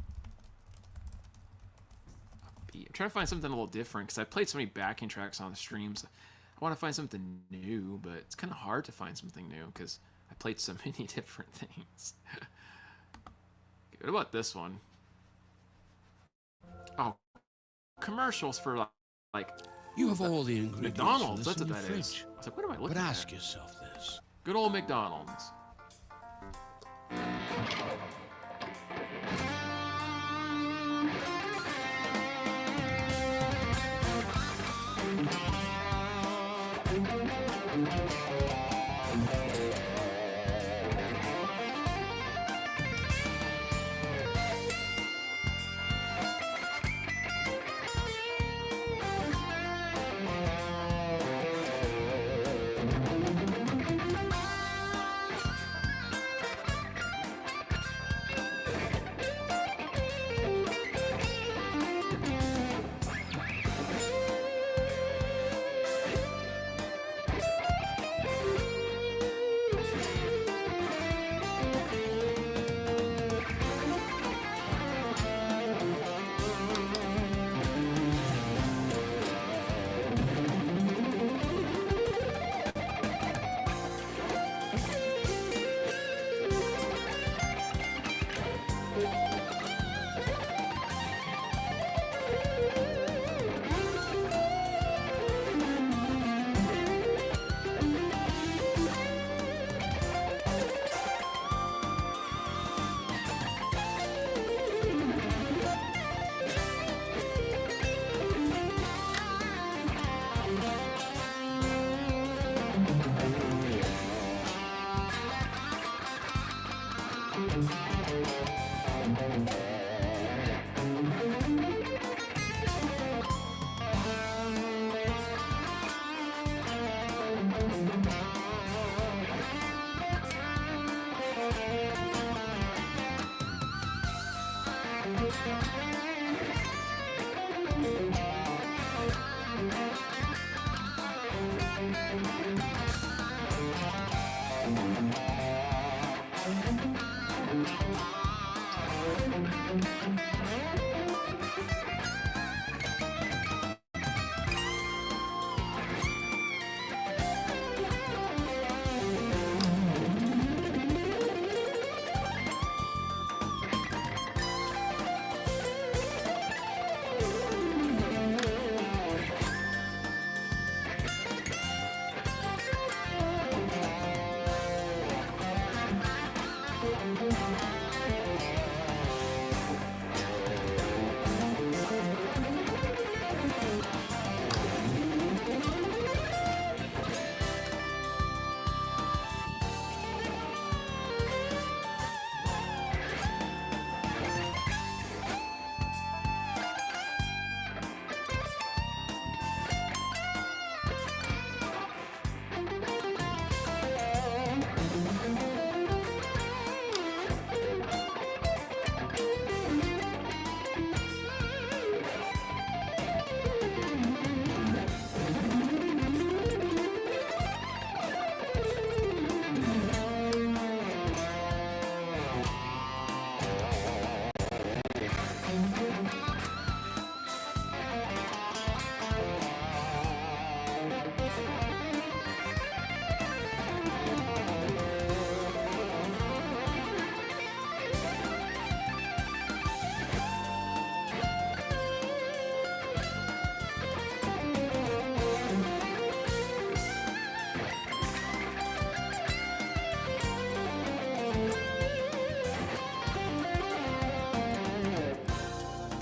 I'm trying to find something a little different because I played so many backing tracks on the streams. I want to find something new, but it's kind of hard to find something new because I played so many different things. What about this one? Oh, commercials for like you have all the ingredients. McDonald's. For That's this what in that your is. fridge. I was like, what am I looking But at? ask yourself this. Good old McDonald's.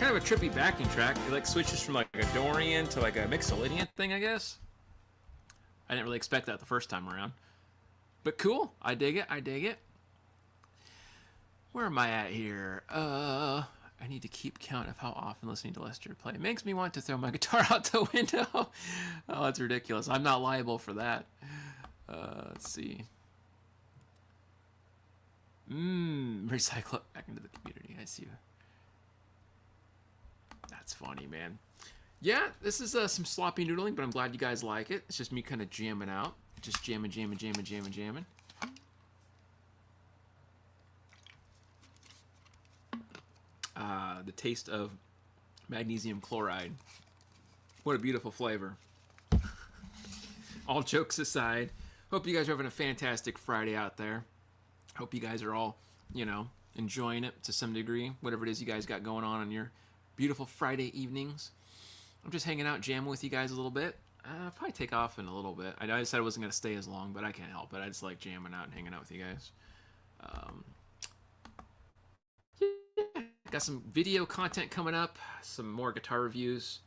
kind of a trippy backing track. It like switches from like a Dorian to like a Mixolydian thing, I guess. I didn't really expect that the first time around. But cool. I dig it. I dig it. Where am I at here? I need to keep count of how often listening to Lester play. It makes me want to throw my guitar out the window. Oh, that's ridiculous. I'm not liable for that. Let's see. Recycle it back into the community. I see you. That's funny, man. Yeah, this is some sloppy noodling, but I'm glad you guys like it. It's just me kind of jamming out. Just jamming. The taste of magnesium chloride. What a beautiful flavor. All jokes aside, hope you guys are having a fantastic Friday out there. Hope you guys are all, you know, enjoying it to some degree, whatever it is you guys got going on your beautiful Friday evenings. I'm just hanging out, jamming with you guys a little bit. I'll probably take off in a little bit. I know I said I wasn't going to stay as long, but I can't help it. I just like jamming out and hanging out with you guys. Yeah, got some video content coming up, some more guitar reviews.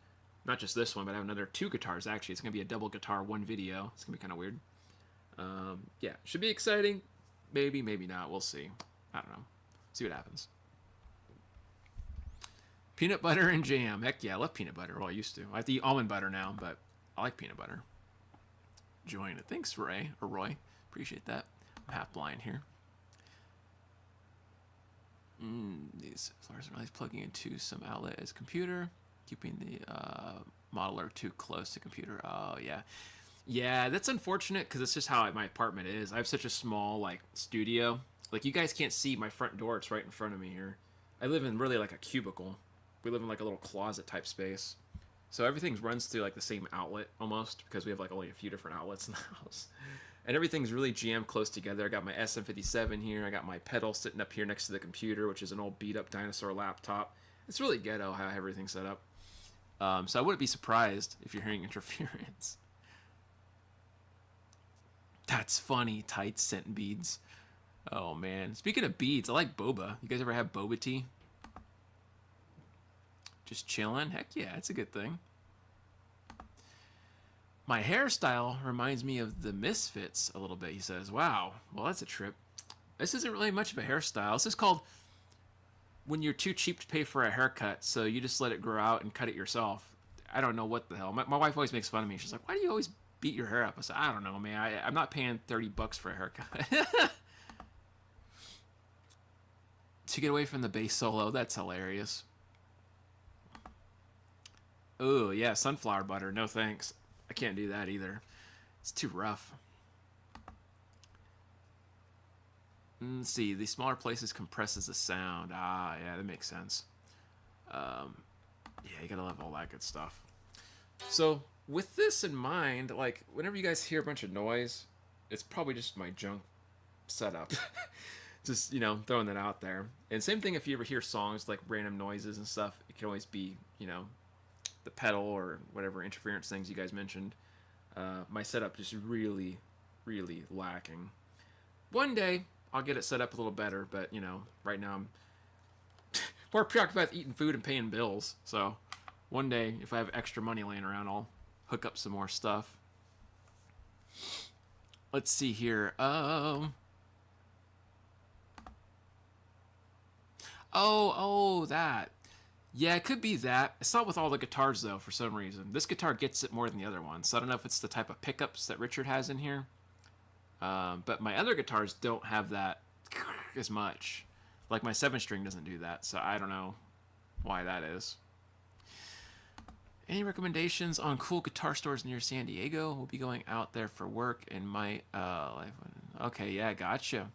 Not just this one, but I have another 2 guitars, actually. It's going to be a double guitar, 1 video. It's going to be kind of weird. Yeah, should be exciting. Maybe, maybe not. We'll see. I don't know. See what happens. Peanut butter and jam. Heck yeah, I love peanut butter. Well, I used to. I have to eat almond butter now, but I like peanut butter. Enjoying it. Thanks, Ray. Or Roy. Appreciate that. I'm half blind here. These flowers are nice. Plugging into some outlet as computer. Keeping the modeler too close to computer. Oh, yeah. Yeah, that's unfortunate because it's just how my apartment is. I have such a small, like, studio. Like, you guys can't see my front door. It's right in front of me here. I live in really, like, a cubicle. We live in, like, a little closet-type space. So everything runs through, like, the same outlet, almost, because we have, like, only a few different outlets in the house. And everything's really jammed close together. I got my SM57 here. I got my pedal sitting up here next to the computer, which is an old beat-up dinosaur laptop. It's really ghetto how everything's set up. So I wouldn't be surprised if you're hearing interference. That's funny. Tight scent beads. Oh, man. Speaking of beads, I like boba. You guys ever have boba tea? Just chilling? Heck yeah, it's a good thing. My hairstyle reminds me of the Misfits a little bit, he says. Wow. Well, that's a trip. This isn't really much of a hairstyle. This is called when you're too cheap to pay for a haircut, so you just let it grow out and cut it yourself. I don't know what the hell. My wife always makes fun of me. She's like, why do you always beat your hair up? I said, I don't know, man. I'm not paying $30 for a haircut. To get away from the bass solo, that's hilarious. Oh, yeah, sunflower butter. No thanks. I can't do that either. It's too rough. Let's see. The smaller places compresses the sound. Ah, yeah, that makes sense. Yeah, you gotta love all that good stuff. So, with this in mind, like, whenever you guys hear a bunch of noise, it's probably just my junk setup. Just, you know, throwing that out there. And same thing if you ever hear songs, like random noises and stuff, it can always be, you know, the pedal or whatever interference things you guys mentioned. My setup just really, really lacking. One day, I'll get it set up a little better, but, you know, right now I'm more preoccupied with eating food and paying bills. So, one day, if I have extra money laying around, I'll hook up some more stuff. Let's see here. Oh, that. Yeah, it could be that. It's not with all the guitars, though, for some reason. This guitar gets it more than the other one, so I don't know if it's the type of pickups that Richard has in here. But my other guitars don't have that as much. Like, my 7-string doesn't do that, so I don't know why that is. Any recommendations on cool guitar stores near San Diego? We'll be going out there for work in my life. Okay, yeah, gotcha.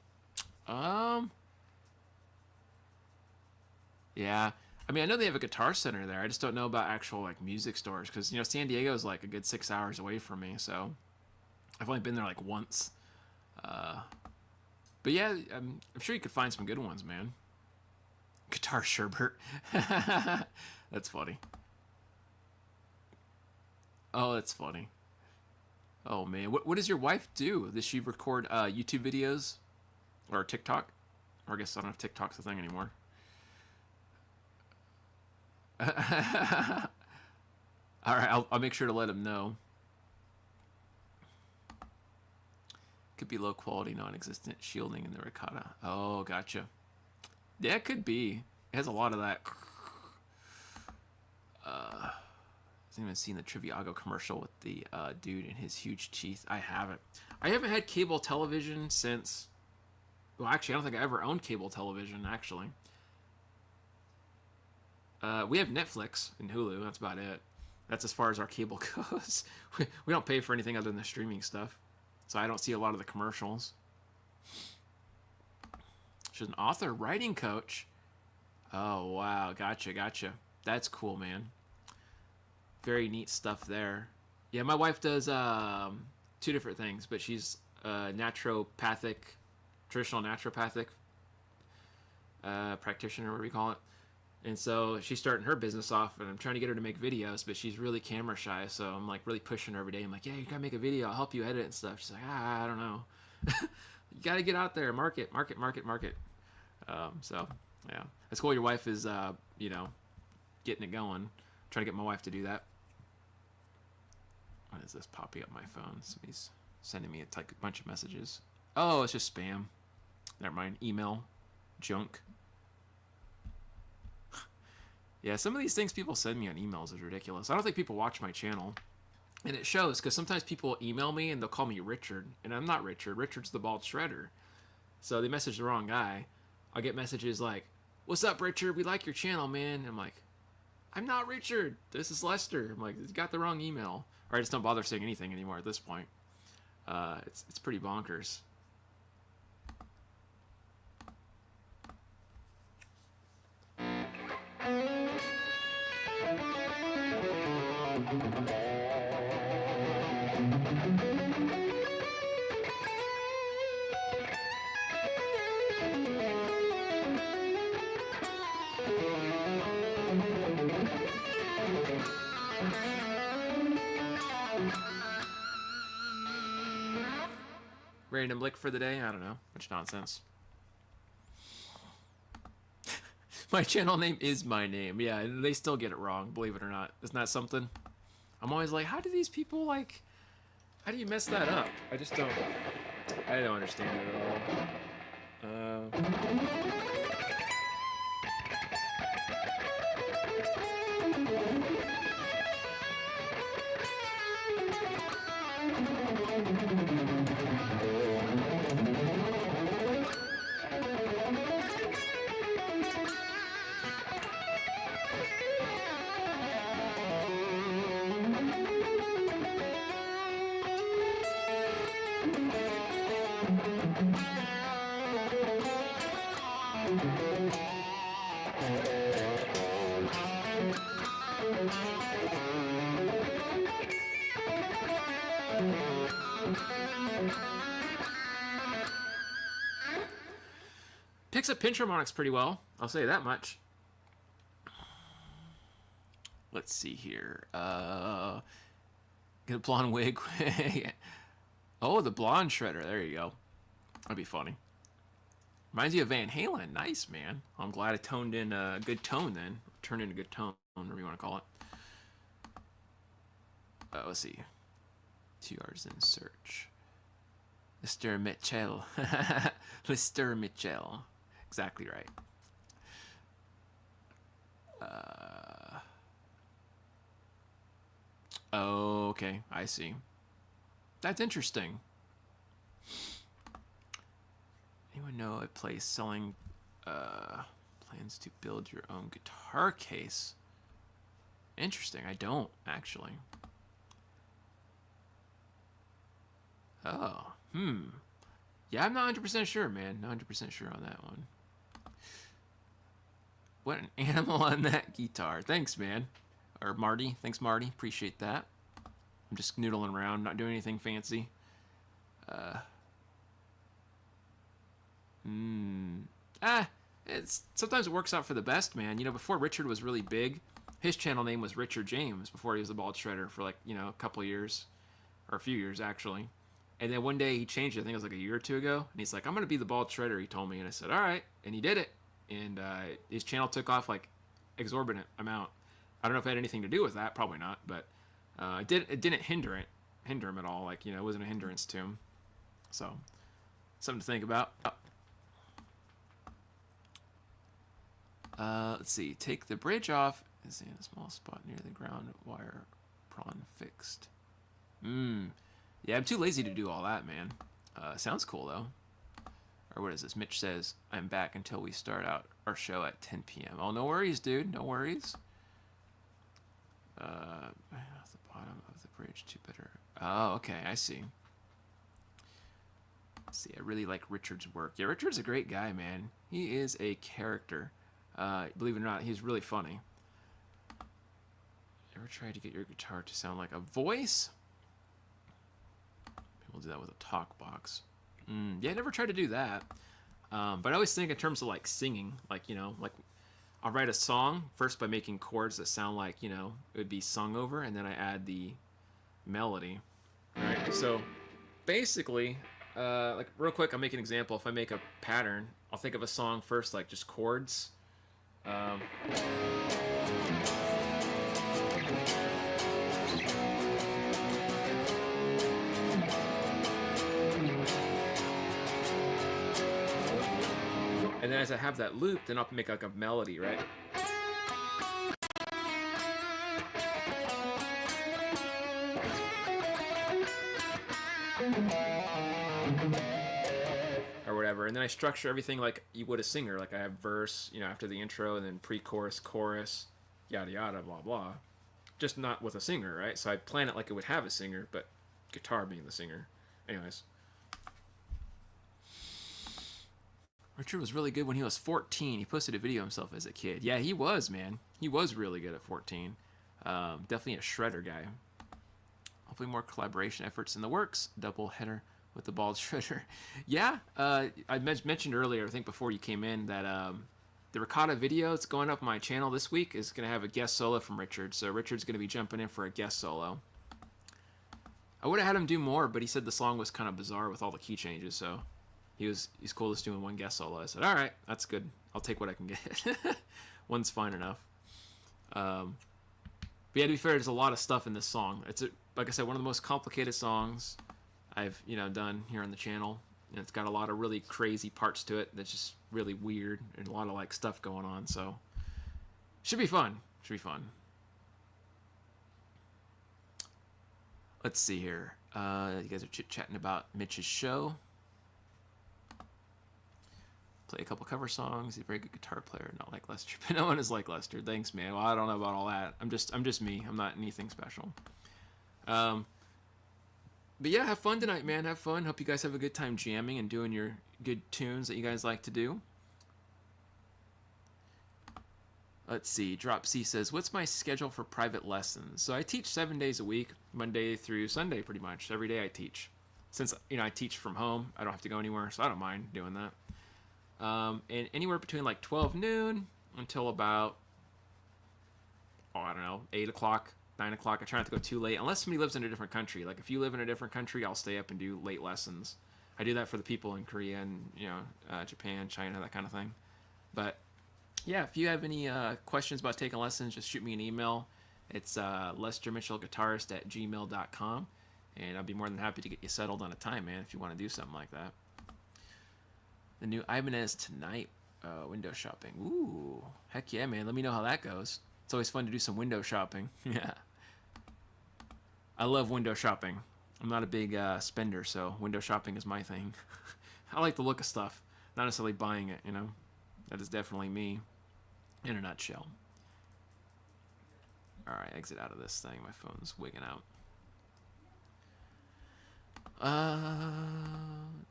Yeah. I mean, I know they have a guitar center there. I just don't know about actual, like, music stores. Because, you know, San Diego is, like, a good 6 hours away from me. So, I've only been there, like, once. But, yeah, I'm sure you could find some good ones, man. Guitar sherbet. That's funny. Oh, that's funny. Oh, man. What does your wife do? Does she record YouTube videos? Or TikTok? Or I guess I don't know if TikTok's a thing anymore. All right, I'll make sure to let him know. Could be low quality, non-existent shielding in the Rykata. Oh, gotcha. Yeah, it could be. It has a lot of that. Hasn't even seen the Triviago commercial with the dude and his huge teeth. I haven't. I haven't had cable television since. Well, actually, I don't think I ever owned cable television. Actually, we have Netflix and Hulu. That's about it. That's as far as our cable goes. We don't pay for anything other than the streaming stuff, so I don't see a lot of the commercials. She's an author, writing coach. Oh wow, gotcha. That's cool, man. Very neat stuff there. Yeah, my wife does 2 different things, but she's naturopathic, traditional naturopathic practitioner, whatever you call it. And so she's starting her business off, and I'm trying to get her to make videos, but she's really camera shy. So I'm like really pushing her every day. I'm like, yeah, you gotta make a video. I'll help you edit and stuff. She's like, I don't know. You gotta get out there, market. So yeah, it's cool. Your wife is, getting it going. Trying to get my wife to do that. What is this popping up my phone? Somebody's sending me a bunch of messages. Oh, it's just spam. Never mind. Email. Junk. Yeah, some of these things people send me on emails is ridiculous. I don't think people watch my channel. And it shows, because sometimes people email me and they'll call me Richard. And I'm not Richard. Richard's the bald shredder. So they message the wrong guy. I'll get messages like, what's up, Richard? We like your channel, man. And I'm like, I'm not Richard. This is Lester. I'm like, you got the wrong email. Or I just don't bother saying anything anymore at this point. It's pretty bonkers. Random lick for the day? I don't know. Which nonsense. My channel name is my name. Yeah, and they still get it wrong, believe it or not. Isn't that something? I'm always like, how do these people, like... How do you mess that up? I just don't... I don't understand it at all. Picks up pinch harmonics pretty well. I'll say that much. Let's see here. Get a blonde wig. Oh, the blonde shredder. There you go. That'd be funny. Reminds you of Van Halen. Nice, man. I'm glad I toned in a good tone then. Turned in a good tone, whatever you want to call it. Let's see. 2 hours in search. Mr. Mitchell. Mr. Mitchell. Exactly right. Okay, I see. That's interesting. Anyone know a place selling plans to build your own guitar case? Interesting. I don't, actually. Oh, yeah, I'm not 100% sure, man. Not 100% sure on that one. What an animal on that guitar. Thanks, man. Or Marty. Thanks, Marty. Appreciate that. I'm just noodling around, not doing anything fancy. Sometimes it works out for the best, man. You know, before Richard was really big, his channel name was Richard James before he was a bald shredder for like, you know, a couple years. Or a few years, actually. And then one day he changed it, I think it was like a year or two ago. And he's like, I'm going to be the bald shredder, he told me. And I said, all right. And he did it. And his channel took off like exorbitant amount. I don't know if it had anything to do with that. Probably not, but it didn't hinder him at all. Like, you know, it wasn't a hindrance to him. So something to think about. Let's see. Take the bridge off. Is in a small spot near the ground. Wire prawn fixed. Yeah, I'm too lazy to do all that, man. Sounds cool though. Or what is this? Mitch says, I'm back until we start out our show at 10 p.m. Oh, no worries, dude. No worries. Off the bottom of the bridge to better. Oh, okay. I see. Let's see, I really like Richard's work. Yeah, Richard's a great guy, man. He is a character. Believe it or not, he's really funny. Ever tried to get your guitar to sound like a voice? We'll do that with a talk box. Yeah, I never tried to do that. But I always think in terms of like singing, like, you know, like I'll write a song first by making chords that sound like, you know, it would be sung over, and then I add the melody. Right? So basically, like real quick, I'll make an example. If I make a pattern, I'll think of a song first, like just chords. And then as I have that loop, then I'll make like a melody, right? Or whatever. And then I structure everything like you would a singer. Like I have verse, you know, after the intro, and then pre-chorus, chorus, yada yada, blah blah. Just not with a singer, right? So I plan it like it would have a singer, but guitar being the singer. Anyways. Richard was really good when he was 14. He posted a video of himself as a kid. Yeah, he was, man. He was really good at 14. Definitely a shredder guy. Hopefully more collaboration efforts in the works. Double header with the bald shredder. Yeah, I mentioned earlier, I think before you came in, that the Rykata video that's going up on my channel this week is going to have a guest solo from Richard. So Richard's going to be jumping in for a guest solo. I would have had him do more, but he said the song was kind of bizarre with all the key changes, so he's cool just doing one guest solo. I said, all right, that's good. I'll take what I can get. One's fine enough. But yeah, to be fair, there's a lot of stuff in this song. It's like I said, one of the most complicated songs I've done here on the channel, and it's got a lot of really crazy parts to it that's just really weird and a lot of like stuff going on. So should be fun. Should be fun. Let's see here. You guys are chit-chatting about Mitch's show. Play a couple cover songs. He's a very good guitar player, not like Lester. But no one is like Lester. Thanks, man. Well, I don't know about all that. I'm just me. I'm not anything special. But yeah, have fun tonight, man. Have fun. Hope you guys have a good time jamming and doing your good tunes that you guys like to do. Let's see. Drop C says, what's my schedule for private lessons? So I teach 7 days a week, Monday through Sunday, pretty much. Every day I teach. Since, I teach from home, I don't have to go anywhere, so I don't mind doing that. And anywhere between like 12 noon until about, I don't know, 8 o'clock, 9 o'clock. I try not to go too late, unless somebody lives in a different country. Like if you live in a different country, I'll stay up and do late lessons. I do that for the people in Korea and, Japan, China, that kind of thing. But yeah, if you have any questions about taking lessons, just shoot me an email. It's lestermitchellguitarist@gmail.com, and I'll be more than happy to get you settled on a time, man, if you want to do something like that. The new Ibanez tonight, window shopping. Ooh, heck yeah, man. Let me know how that goes. It's always fun to do some window shopping. Yeah. I love window shopping. I'm not a big spender, so window shopping is my thing. I like the look of stuff, not necessarily buying it, That is definitely me in a nutshell. All right, exit out of this thing. My phone's wigging out.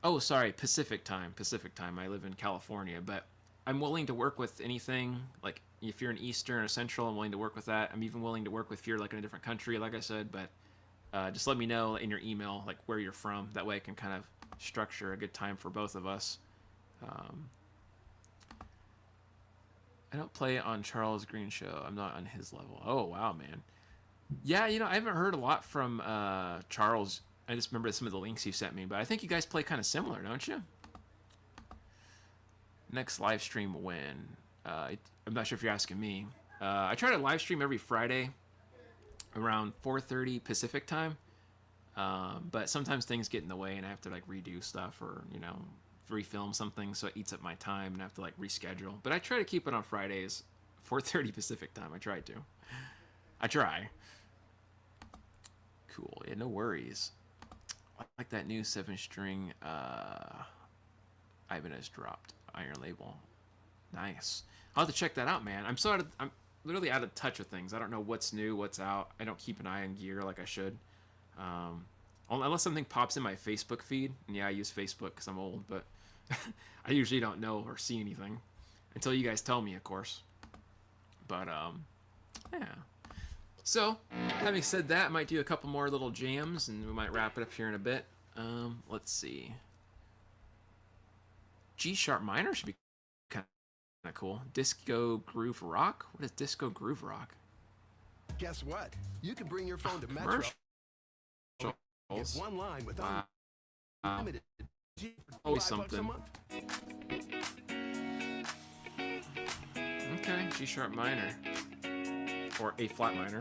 Oh, sorry, Pacific time. I live in California, but I'm willing to work with anything. Like if you're in Eastern or Central, I'm willing to work with that. I'm even willing to work with if you're like in a different country, like I said. But just let me know in your email like where you're from. That way I can kind of structure a good time for both of us. I don't play on Charles Green show. I'm not on his level. Oh wow, man. Yeah, I haven't heard a lot from Charles. I just remember some of the links you sent me, but I think you guys play kind of similar, don't you? Next live stream when? I'm not sure if you're asking me. I try to live stream every Friday around 4:30 Pacific time. But sometimes things get in the way and I have to like redo stuff or, you know, refilm something, so it eats up my time and I have to like reschedule. But I try to keep it on Fridays, 4:30 Pacific time. I try to. I try. Cool. Yeah, no worries. I like that new 7-string Ibanez dropped Iron Label. Nice. I'll have to check that out, man. I'm literally out of touch with things. I don't know what's new, what's out. I don't keep an eye on gear like I should. Unless something pops in my Facebook feed. And yeah, I use Facebook because I'm old, but I usually don't know or see anything until you guys tell me, of course. But yeah. So, having said that, I might do a couple more little jams and we might wrap it up here in a bit. Let's see. G sharp minor should be kind of cool. Disco Groove Rock? What is Disco Groove Rock? Guess what? You can bring your phone to Metro. Commercials. Get one line with Wow. unlimited G for Always $5 a something. month. Okay, G sharp minor. Or A flat minor.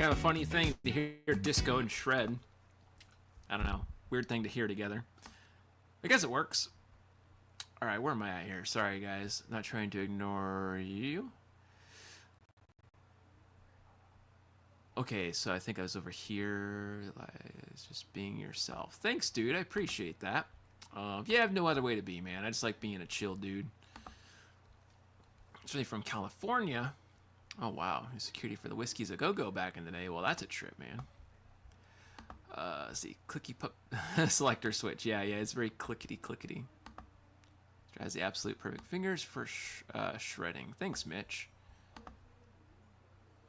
Kind of a funny thing to hear disco and shred. I don't know. Weird thing to hear together. I guess it works. Alright, where am I at here? Sorry, guys. Not trying to ignore you. Okay, so I think I was over here. It's just being yourself. Thanks, dude. I appreciate that. Yeah, I have no other way to be, man. I just like being a chill dude. Especially from California. Oh, wow. Security for the Whiskey's a Go-Go back in the day. Well, that's a trip, man. Let's see. Clicky selector switch. Yeah, it's very clickety-clickety. Has the absolute perfect fingers for shredding. Thanks, Mitch.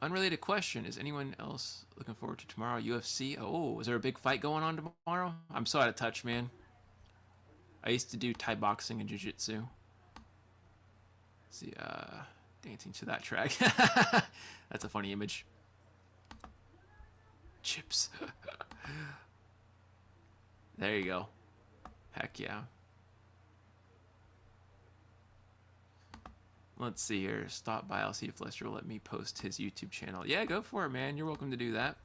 Unrelated question. Is anyone else looking forward to tomorrow? UFC? Oh, is there a big fight going on tomorrow? I'm so out of touch, man. I used to do Thai boxing and jiu-jitsu. See, dancing to that track. That's a funny image. Chips. There you go. Heck yeah. Let's see here. Stop by. I'll see if Lester will let me post his YouTube channel. Yeah, go for it, man. You're welcome to do that.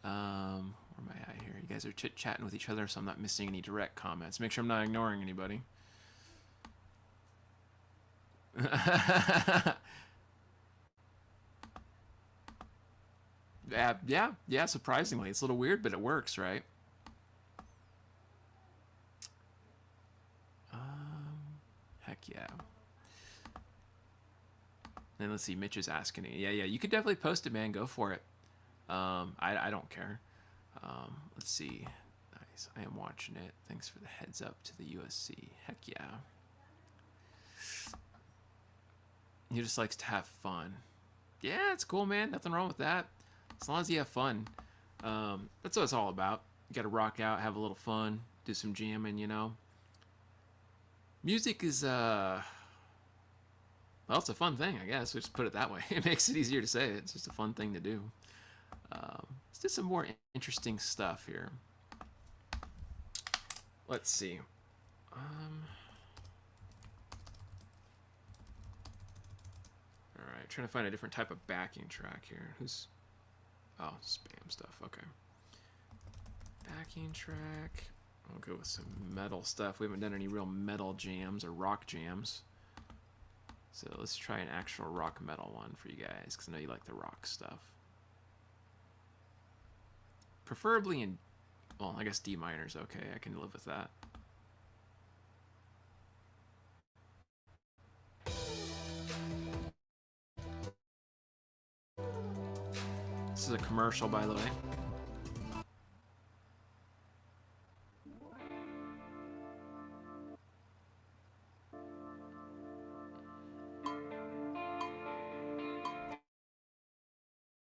Where am I at here? You guys are chit-chatting with each other, so I'm not missing any direct comments. Make sure I'm not ignoring anybody. Yeah, surprisingly. It's a little weird, but it works, right? Heck yeah. And let's see, Mitch is asking it. Yeah, you could definitely post it, man. Go for it. I don't care. Let's see. Nice. I am watching it. Thanks for the heads up to the USC. Heck yeah. He just likes to have fun. Yeah, it's cool, man. Nothing wrong with that. As long as you have fun. That's what it's all about. You gotta rock out, have a little fun, do some jamming, you know. Music is, well, it's a fun thing, I guess. Let's put it that way. It makes it easier to say it. It's just a fun thing to do. Let's do some more interesting stuff here. Let's see. Alright, trying to find a different type of backing track here. Who's... Oh, spam stuff. Okay. Backing track. I'll go with some metal stuff. We haven't done any real metal jams or rock jams. So let's try an actual rock metal one for you guys, because I know you like the rock stuff. Preferably in... Well, I guess D minor's okay. I can live with that. This is a commercial, by the way.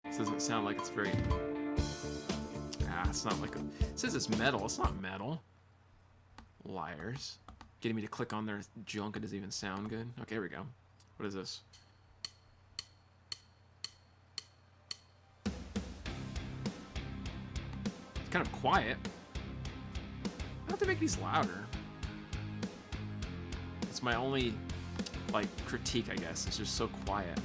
This doesn't sound like it's very... it's not like a... It says it's metal. It's not metal. Liars. Getting me to click on their junk. It doesn't even sound good. Okay, here we go. What is this? It's kind of quiet. I have to make these louder. It's my only, like, critique, I guess. It's just so quiet.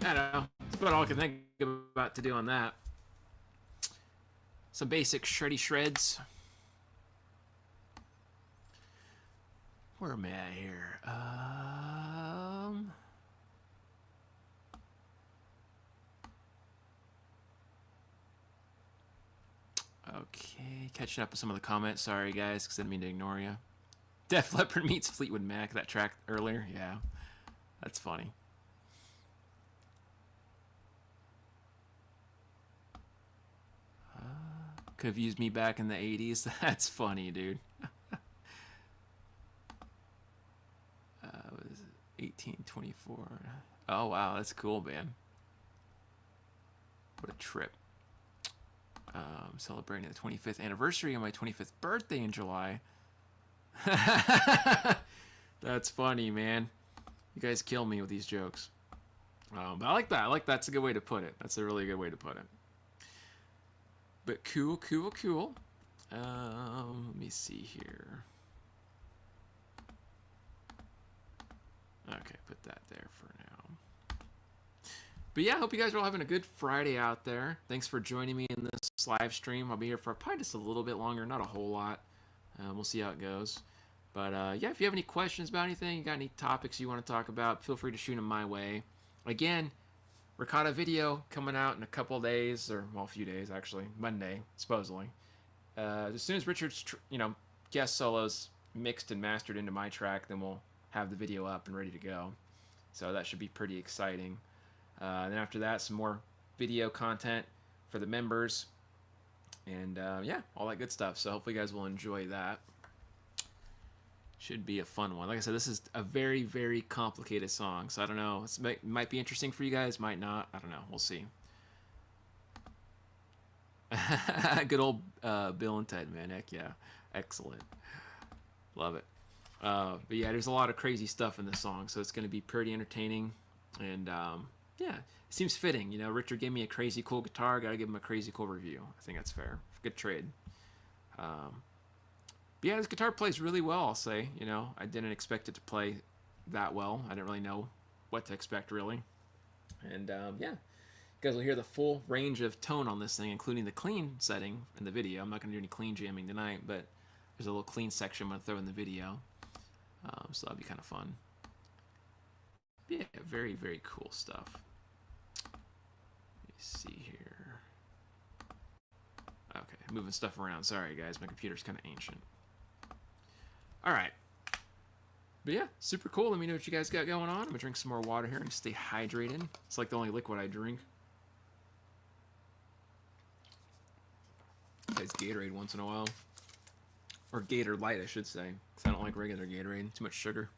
I don't know. That's about all I can think about to do on that. Some basic shreddy shreds. Where am I at here? Okay, catching up with some of the comments. Sorry, guys, because I didn't mean to ignore you. Def Leppard meets Fleetwood Mac. That track earlier, yeah, that's funny. Could have used me back in the 80s. That's funny, dude. Was 1824. Oh, wow. That's cool, man. What a trip. Celebrating the 25th anniversary of my 25th birthday in July. That's funny, man. You guys kill me with these jokes. But I like that. I like that's a good way to put it. That's a really good way to put it. But cool, cool, cool. Let me see here. Okay, put that there for now. But yeah, I hope you guys are all having a good Friday out there. Thanks for joining me in this live stream. I'll be here for probably just a little bit longer, not a whole lot. We'll see how it goes. But yeah, if you have any questions about anything, you got any topics you want to talk about, feel free to shoot them my way. Again, Rykata video coming out in a couple days, or well, a few days actually, Monday supposedly. As soon as Richard's guest solos mixed and mastered into my track, then we'll have the video up and ready to go. So that should be pretty exciting. Then after that, some more video content for the members, and yeah, all that good stuff. So hopefully you guys will enjoy that. Should be a fun one. Like I said, this is a very, very complicated song, so I don't know. It might be interesting for you guys, might not. I don't know. We'll see. Good old Bill and Ted, man. Heck yeah. Excellent. Love it. But yeah, there's a lot of crazy stuff in this song, so it's going to be pretty entertaining. And yeah, it seems fitting. You know, Richard gave me a crazy cool guitar. Got to give him a crazy cool review. I think that's fair. Good trade. But yeah, this guitar plays really well, I'll say. You know, I didn't expect it to play that well. I didn't really know what to expect, really. And yeah, you guys will hear the full range of tone on this thing, including the clean setting in the video. I'm not going to do any clean jamming tonight, but there's a little clean section I'm going to throw in the video. So that'll be kind of fun. But yeah, very, very cool stuff. Let me see here. Okay, moving stuff around. Sorry, guys. My computer's kind of ancient. All right. But yeah, super cool. Let me know what you guys got going on. I'm going to drink some more water here and stay hydrated. It's like the only liquid I drink. Guys, Gatorade once in a while. Or Gator Light, I should say. Because I don't like regular Gatorade. Too much sugar.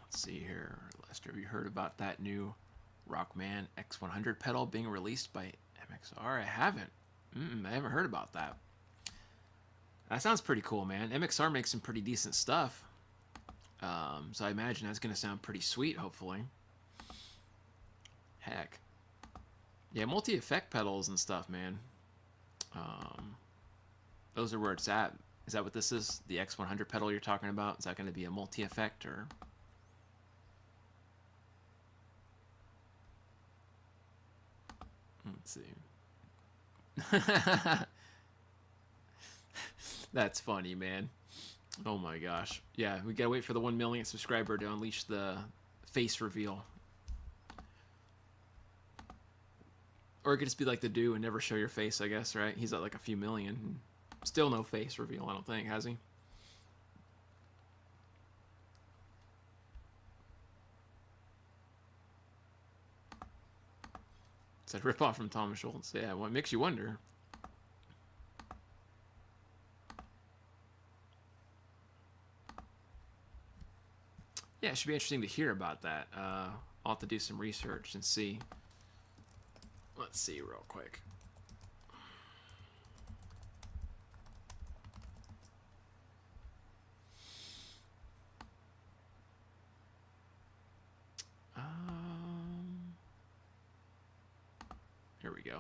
Let's see here. Lester, have you heard about that new Rockman X100 pedal being released by MXR? I haven't. I haven't heard about that. That sounds pretty cool, man. MXR makes some pretty decent stuff. So I imagine that's going to sound pretty sweet, hopefully. Heck. Yeah, multi-effect pedals and stuff, man. Those are where it's at. Is that what this is? The X100 pedal you're talking about? Is that going to be a multi-effect or... Let's see. That's funny, man. Oh my gosh. Yeah, we gotta wait for the 1 millionth subscriber to unleash the face reveal. Or it could just be like the do and never show your face, I guess, right? He's at like a few million. Still no face reveal, I don't think, has he? It's a ripoff from Thomas Schultz. Yeah, what makes you wonder? Yeah, it should be interesting to hear about that. I'll have to do some research and see. Let's see real quick. Here we go.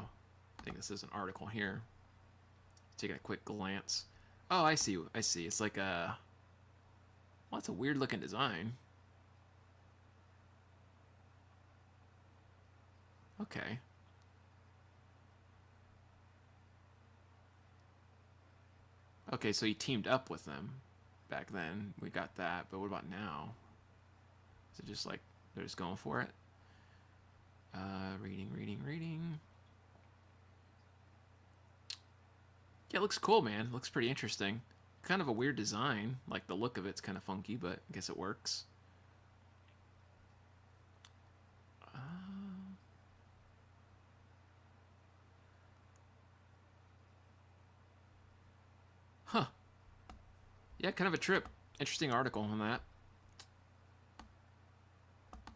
I think this is an article here. Taking a quick glance. Oh, I see. I see. It's like a... Well, it's a weird looking design. Okay. Okay, so he teamed up with them back then. We got that, but what about now? Is it just like they're just going for it? Reading. Yeah, it looks cool, man. It looks pretty interesting. Kind of a weird design. Like, the look of it's kind of funky, but I guess it works. Huh. Yeah, kind of a trip. Interesting article on that.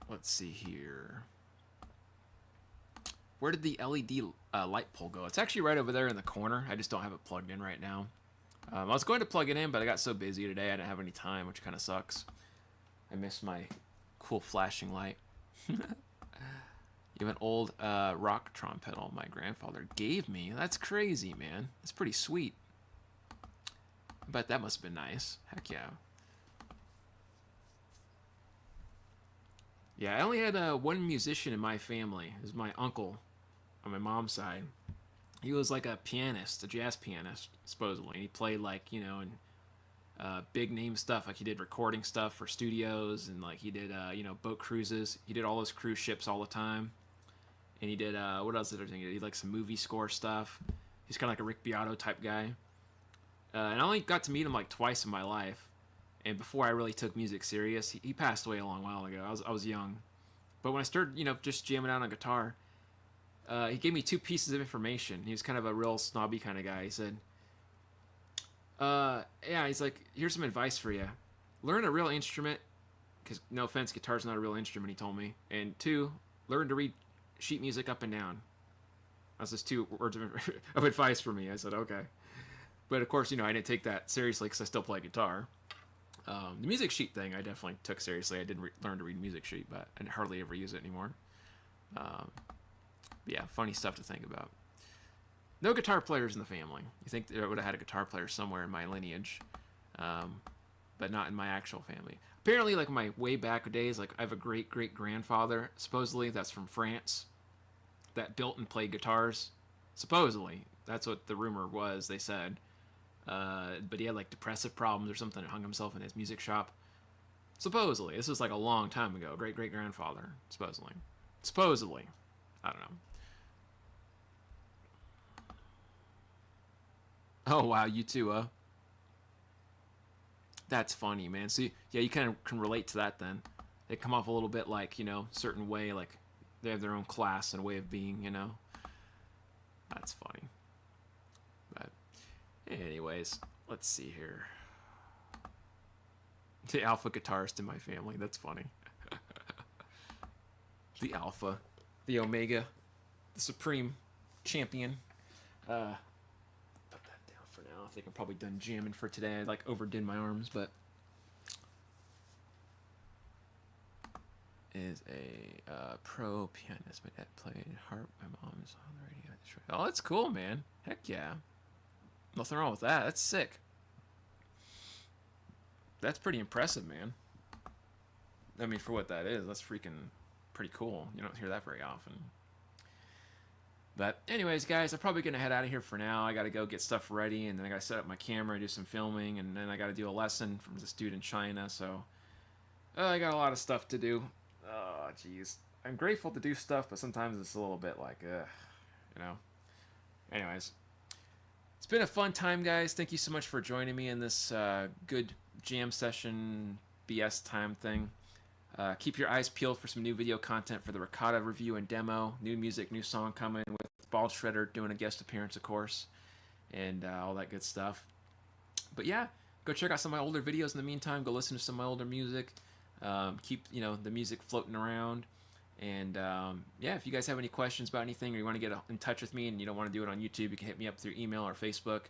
Let's see here. Where did the LED light pole go? It's actually right over there in the corner. I just don't have it plugged in right now. I was going to plug it in, but I got so busy today I didn't have any time, which kind of sucks. I missed my cool flashing light. You have an old Rocktron pedal my grandfather gave me. That's crazy, man. That's pretty sweet. I bet that must have been nice. Heck yeah. Yeah, I only had one musician in my family. It was my uncle on my mom's side. He was like a pianist, a jazz pianist, supposedly. And he played like, you know, and big name stuff. Like he did recording stuff for studios, and like he did, you know, boat cruises. He did all those cruise ships all the time. And he did, what else did he do? He did like some movie score stuff. He's kind of like a Rick Beato type guy. And I only got to meet him like twice in my life. And before I really took music serious, he passed away a long while ago. I was young. But when I started, you know, just jamming out on guitar, he gave me 2 pieces of information. He was kind of a real snobby kind of guy. He said, yeah, he's like, here's some advice for you. Learn a real instrument, because no offense, guitar's not a real instrument, he told me. And 2, learn to read sheet music up and down. That's just 2 words of advice for me. I said, okay. But of course, you know, I didn't take that seriously because I still play guitar. The music sheet thing I definitely took seriously. I did learn to read music sheet, but I hardly ever use it anymore. Yeah, funny stuff to think about. No guitar players in the family. You think I would have had a guitar player somewhere in my lineage, but not in my actual family. Apparently, like my way back days, like I have a great-great-grandfather, supposedly that's from France, that built and played guitars. Supposedly. That's what the rumor was, they said. But he had like depressive problems or something and hung himself in his music shop. Supposedly. This was like a long time ago. Great-great-grandfather, supposedly. Supposedly. I don't know. Oh, wow, you too, That's funny, man. See, yeah, you kind of can relate to that then. They come off a little bit like, you know, certain way, like they have their own class and way of being, you know. That's funny. But anyways, let's see here. The alpha guitarist in my family. That's funny. The alpha. The omega. The supreme champion. Put that down for now. I think I'm probably done jamming for today. I like overdid my arms, but is a pro pianist. My dad played harp. My mom is on the radio. Oh, that's cool, man. Heck yeah. Nothing wrong with that. That's sick. That's pretty impressive, man. I mean, for what that is, that's freaking pretty cool. You don't hear that very often. But anyways, guys, I'm probably going to head out of here for now. I got to go get stuff ready, and then I got to set up my camera, do some filming, and then I got to do a lesson from this dude in China. So I got a lot of stuff to do. Oh, jeez. I'm grateful to do stuff, but sometimes it's a little bit like, you know. Anyways, it's been a fun time, guys. Thank you so much for joining me in this good jam session BS time thing. Keep your eyes peeled for some new video content for the Rykata review and demo. New music, new song coming with Bald Shredder doing a guest appearance, of course, and all that good stuff. But yeah, go check out some of my older videos in the meantime. Go listen to some of my older music. Keep, you know, the music floating around. And yeah, if you guys have any questions about anything, or you want to get in touch with me and you don't want to do it on YouTube, you can hit me up through email or Facebook,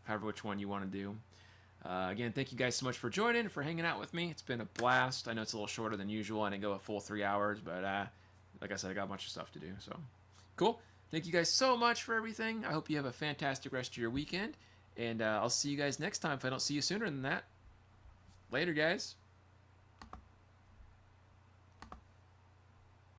however which one you want to do. Again, thank you guys so much for joining, for hanging out with me. It's been a blast. I know it's a little shorter than usual. I didn't go a full 3 hours, but like I said, I got a bunch of stuff to do. So cool. Thank you guys so much for everything. I hope you have a fantastic rest of your weekend, and I'll see you guys next time if I don't see you sooner than that. Later, guys.